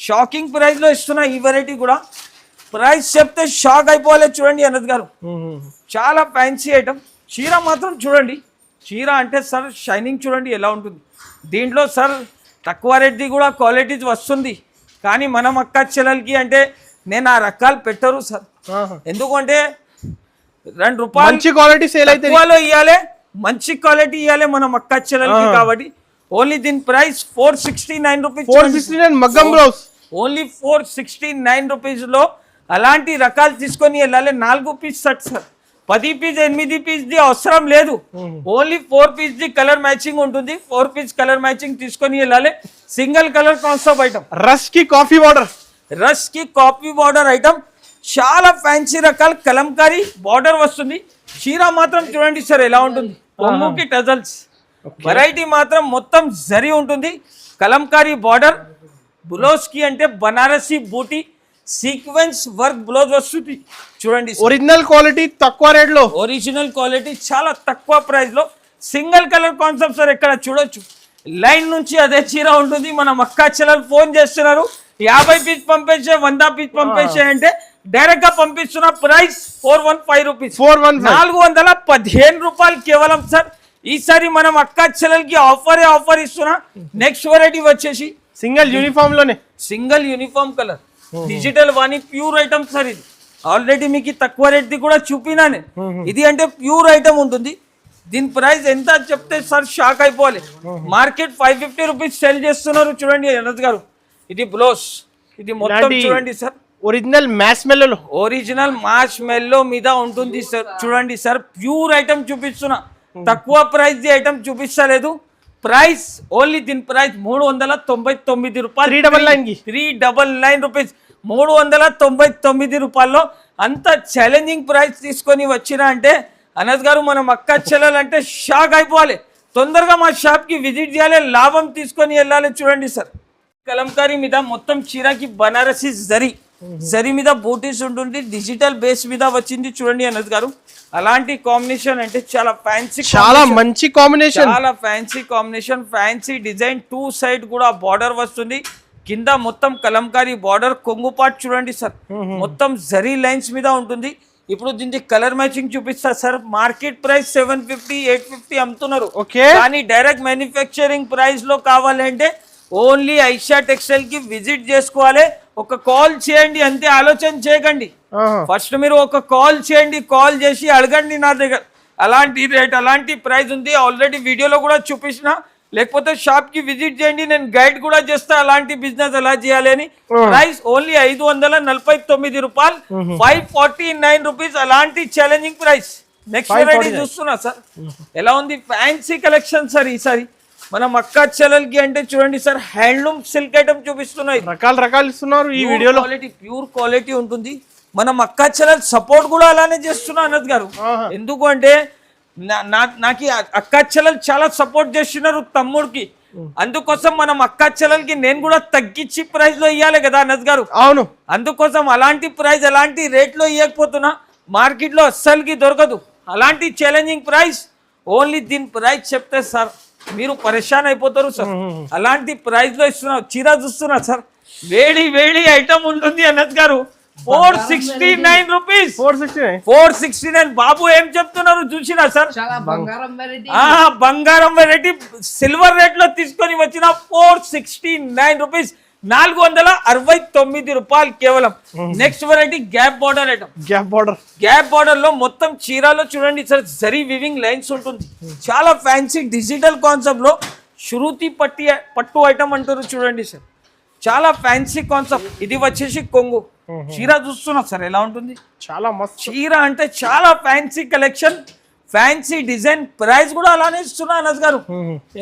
షాకింగ్ ప్రైస్ లో ఇస్తున్నా ఈ వెరైటీ కూడా. ప్రైస్ చెప్తే షాక్ అయిపోవాలి చూడండి అన్నది గారు. చాలా ఫ్యాన్సీ ఐటమ్. చీర మాత్రం చూడండి. చీర అంటే సార్ షైనింగ్ చూడండి ఎలా ఉంటుంది. దీంట్లో సార్ తక్కువ రేట్ది కూడా క్వాలిటీస్ వస్తుంది. కానీ మనం అక్కాచెల్లెలకి అంటే నేను ఆ రకాలు పెట్టరు సార్. ఎందుకంటే 2 రూపాయలు మంచి క్వాలిటీ సేల్ అయితే ఇవ్వాలి, మంచి క్వాలిటీ ఇవ్వాలి మనం అక్కాచెల్లెలకి కాబట్టి. ఓన్లీ దీని ప్రైస్ 469 రూపీస్. 469 మగ్గం బ్లౌజ్ ఓన్లీ 469 రూపీస్ లో అలాంటి రకాలు తీసుకొని వెళ్ళాలి. 4 piece set sir. 10 piece 8 piece ది అవసరం లేదు. ఓన్లీ 4 పీస్ ది కలర్ మ్యాచింగ్ ఉంటుంది. 4 పీస్ కలర్ మ్యాచింగ్ తీసుకొని వెళ్ళాలి. Single colour concept item. రష్ కి కాఫీ బార్డర్ ఐటమ్. చాలా ఫ్యాన్సీ రకాల కలంకారీ బార్డర్ వస్తుంది. చీర మాత్రం చూడండి సార్ ఎలా ఉంటుంది. కొమ్ముకి టజల్స్ వెరైటీ మాత్రం మొత్తం జరీ ఉంటుంది. కలంకారీ బార్డర్. బ్లౌజ్ కి అంటే బనారసి బూటీ సీక్వెన్స్ వర్క్ బ్లౌజ్ వస్తుంది చూడండి. ఒరిజినల్ క్వాలిటీ తక్కువ రేట్ లో, ఒరిజినల్ క్వాలిటీ చాలా తక్కువ ప్రైస్ లో సింగిల్ కలర్ కాన్సెప్ట్ సార్. ఇక్కడ చూడొచ్చు లైన్ నుంచి అదే చీర ఉంటుంది. మన అక్కా చెల్లెలు ఫోన్ చేస్తున్నారు 50 పీస్ పంపించే 100 పీస్ పంపించే అంటే డైరెక్ట్ గా పంపిస్తున్న ప్రైస్ 415 రూపీస్, 415 రూపాయలు కేవలం సార్. ఈసారి మనం అక్కా చెల్లెలకి ఆఫర్ ఇస్తున్నా. నెక్స్ట్ వెరైటీ వచ్చేసి సింగిల్ యూనిఫామ్ లోనే, సింగిల్ యూనిఫామ్ కలర్ డిజిటల్ వాణి ప్యూర్ ఐటమ్ సార్. ఇది ఆల్రెడీ మీకు తక్కువ రేట్ ది కూడా చూపినానే. ఇది అంటే ప్యూర్ ఐటమ్ ఉంటుంది. దీని ప్రైస్ ఎంత చెప్తే సార్ షాక్ అయిపోవాలి. మార్కెట్ 550 రూపీస్ సెల్ చేస్తున్నారు చూడండి అనంత్ గారు. ఇది బ్లౌజ్, ఇది మొత్తం చూడండి సార్. ఒరిజినల్ మ్యాష్ మెల్లో, ఒరిజినల్ మాష్ మెల్లో మీద ఉంటుంది సార్. చూడండి సార్ ప్యూర్ ఐటమ్ చూపిస్తున్నా. తక్కువ ప్రైస్ ది ఐటమ్ చూపిస్తలేదు. ప్రైస్ ఓన్లీ దీని ప్రైస్ 399 రూపాయలు, 399 రూపీస్, 399 రూపాయల్లో అంత ఛాలెంజింగ్ ప్రైస్ తీసుకొని వచ్చినా అంటే అనస్ గారు మనం అక్కా చెల్లెలంటే షాక్ అయిపోవాలి. తొందరగా మా షాప్కి విజిట్ చేయాలి, లాభం తీసుకొని వెళ్ళాలి. చూడండి సార్ కలంకారీ మీద మొత్తం చీరకి బనారసి జరీ మీద బూటీస్ ఉంటుంది. డిజిటల్ బేస్ మీద వచ్చింది చూడండి అనస్ గారు. అలాంటి కాంబినేషన్ అంటే చాలా ఫ్యాన్సీ, చాలా మంచి కాంబినేషన్, చాలా fancy combination, fancy design. 2 side కూడా బార్డర్ వస్తుంది. కింద మొత్తం కలంకారీ బార్డర్, కొంగు పార్ట్ చూడండి సార్ మొత్తం జరీ లైన్స్ మీద ఉంటుంది. ఇప్పుడు దీనికి కలర్ మ్యాచింగ్ చూపిస్తా సార్. మార్కెట్ ప్రైస్ 750 850 అమ్ముతున్నారు. కానీ డైరెక్ట్ మ్యానుఫ్యాక్చరింగ్ ప్రైస్ లో కావాలంటే ఓన్లీ ఐషా టెక్స్టైల్ కి విజిట్ చేసుకోవాలి. ఒక కాల్ చేయండి అంతే, ఆలోచన చేయకండి. ఫస్ట్ మీరు ఒక కాల్ చేయండి, కాల్ చేసి అడగండి నా దగ్గర అలాంటి రేట్ అలాంటి ప్రైస్ ఉంది. ఆల్రెడీ వీడియోలో కూడా చూపించిన. లేకపోతే షాప్ కి విజిట్ చేయండి, నేను గైడ్ కూడా చేస్తా అలాంటి బిజినెస్ ఎలా చేయాలి అని. ప్రైస్ ఓన్లీ 549 రూపాయలు, 549 రూపీస్. అలాంటి ఛాలెంజింగ్ ప్రైస్. నెక్స్ట్ వెరైటీ చూస్తున్నా సార్ ఎలా ఉంది. Fancy collection sir. ఈసారి మనం అక్కా చెల్లెలకి అంటే చూడండి సార్ హ్యాండ్లూమ్ సిల్క్ ఐటమ్ చూపిస్తున్నాయి. రకాలు ఇస్తున్నారు ఈ వీడియోలో. క్వాలిటీ ప్యూర్ క్వాలిటీ ఉంటుంది. మనం అక్కా చెల్లెలు సపోర్ట్ కూడా అలానే చేస్తున్నా అనంత్ గారు. ఎందుకు అంటే నాకు అక్కా చెల్లెలు చాలా సపోర్ట్ చేస్తున్నారు తమ్ముడికి. అందుకోసం మనం అక్కా చెల్లెలకి నేను కూడా తగ్గించి ప్రైస్ లో ఇవ్వాలి కదా అనంత్ గారు. అవును, అందుకోసం అలాంటి ప్రైస్ అలాంటి రేట్ లో ఇవ్వకపోతున్నా మార్కెట్ లో అస్సలుకి దొరకదు. అలాంటి ఛాలెంజింగ్ ప్రైస్. ఓన్లీ దీని ప్రైస్ చెప్తే సార్ మీరు పరేషాన్ అయిపోతారు సార్. అలాంటి ప్రైస్ లో ఇస్తున్నా. చీర చూస్తున్నా సార్ వేడి ఐటమ్ ఉంటుంది అనంత్ గారు. 469 రూపీస్, 469. బాబు ఏం చెప్తున్నారు చూసినా సార్. బంగారం వెరైటీ సిల్వర్ రేట్ లో తీసుకొని వచ్చిన 469 రూపీస్, 469 రూపాయలు కేవలం. Next variety gap border item. Gap border లో మొత్తం చీరలో చూడండి సార్ జరీ వివింగ్ లైన్స్ ఉంటుంది. చాలా ఫ్యాన్సీ డిజిటల్ కాన్సెప్ట్ లో శృతి పట్టు ఐటమ్ అంటారు చూడండి సార్. చాలా ఫ్యాన్సీ కాన్సెప్ట్. ఇది వచ్చేసి కొంగు. చీర చూస్తున్నా సార్ ఎలా ఉంటుంది. చాలా మస్తు చీర అంటే చాలా fancy collection, fancy design. Price కూడా అలానే ఇస్తున్నా అనస్ గారు.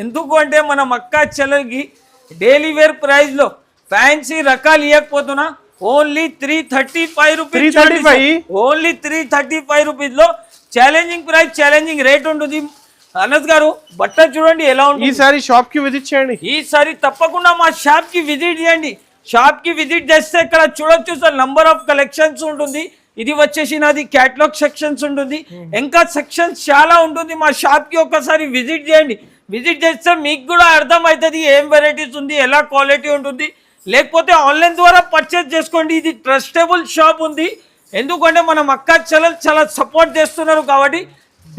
ఎందుకు అంటే మనం అక్కా చెల్లెలకి డైలీ వేర్ ప్రైస్ లో ఫ్యాన్సీ రకాలు ఇవ్వకపోతున్నా. ఓన్లీ 335 రూపీస్, ఓన్లీ 335 రూపీస్ లో ఛాలెంజింగ్ ప్రైస్, ఛాలెంజింగ్ రేట్ ఉంటుంది అనస్ గారు. బట్ట చూడండి ఎలా ఉంటుంది. ఈసారి షాప్ కి విజిట్ చేయండి. ఈసారి తప్పకుండా మా షాప్ కి విజిట్ చేయండి. షాప్ కి విజిట్ చేస్తే ఇక్కడ చూడొచ్చు సార్ నంబర్ ఆఫ్ కలెక్షన్స్ ఉంటుంది. ఇది వచ్చేసి నాది క్యాటలాగ్ సెక్షన్స్ ఉంటుంది. ఇంకా సెక్షన్స్ చాలా ఉంటుంది. మా షాప్ కి ఒక్కసారి విజిట్ చేయండి. విజిట్ చేస్తే మీకు కూడా అర్థమవుతుంది ఏం వెరైటీస్ ఉంది, ఎలా క్వాలిటీ ఉంటుంది. లేకపోతే ఆన్లైన్ ద్వారా పర్చేస్ చేసుకోండి. ఇది ట్రస్టబుల్ షాప్ ఉంది. ఎందుకంటే మనం అక్కా చెల్లెలు చాలా సపోర్ట్ చేస్తున్నారు కాబట్టి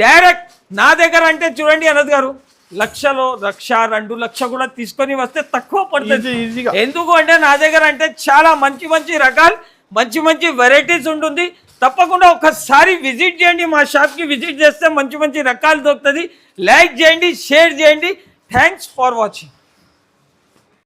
డైరెక్ట్ నా దగ్గర అంటే చూడండి అనద్ గారు 1,00,000, 2 కూడా తీసుకొని వస్తే తక్కువ పడుతుంది. ఎందుకు అంటే నా దగ్గర అంటే చాలా మంచి రకాలు, మంచి వెరైటీస్ ఉంటుంది. తప్పకుండా ఒకసారి విజిట్ చేయండి. మా షాప్కి విజిట్ చేస్తే మంచి రకాలు దొరుకుతుంది. లైక్ చేయండి, షేర్ చేయండి. Thanks for watching.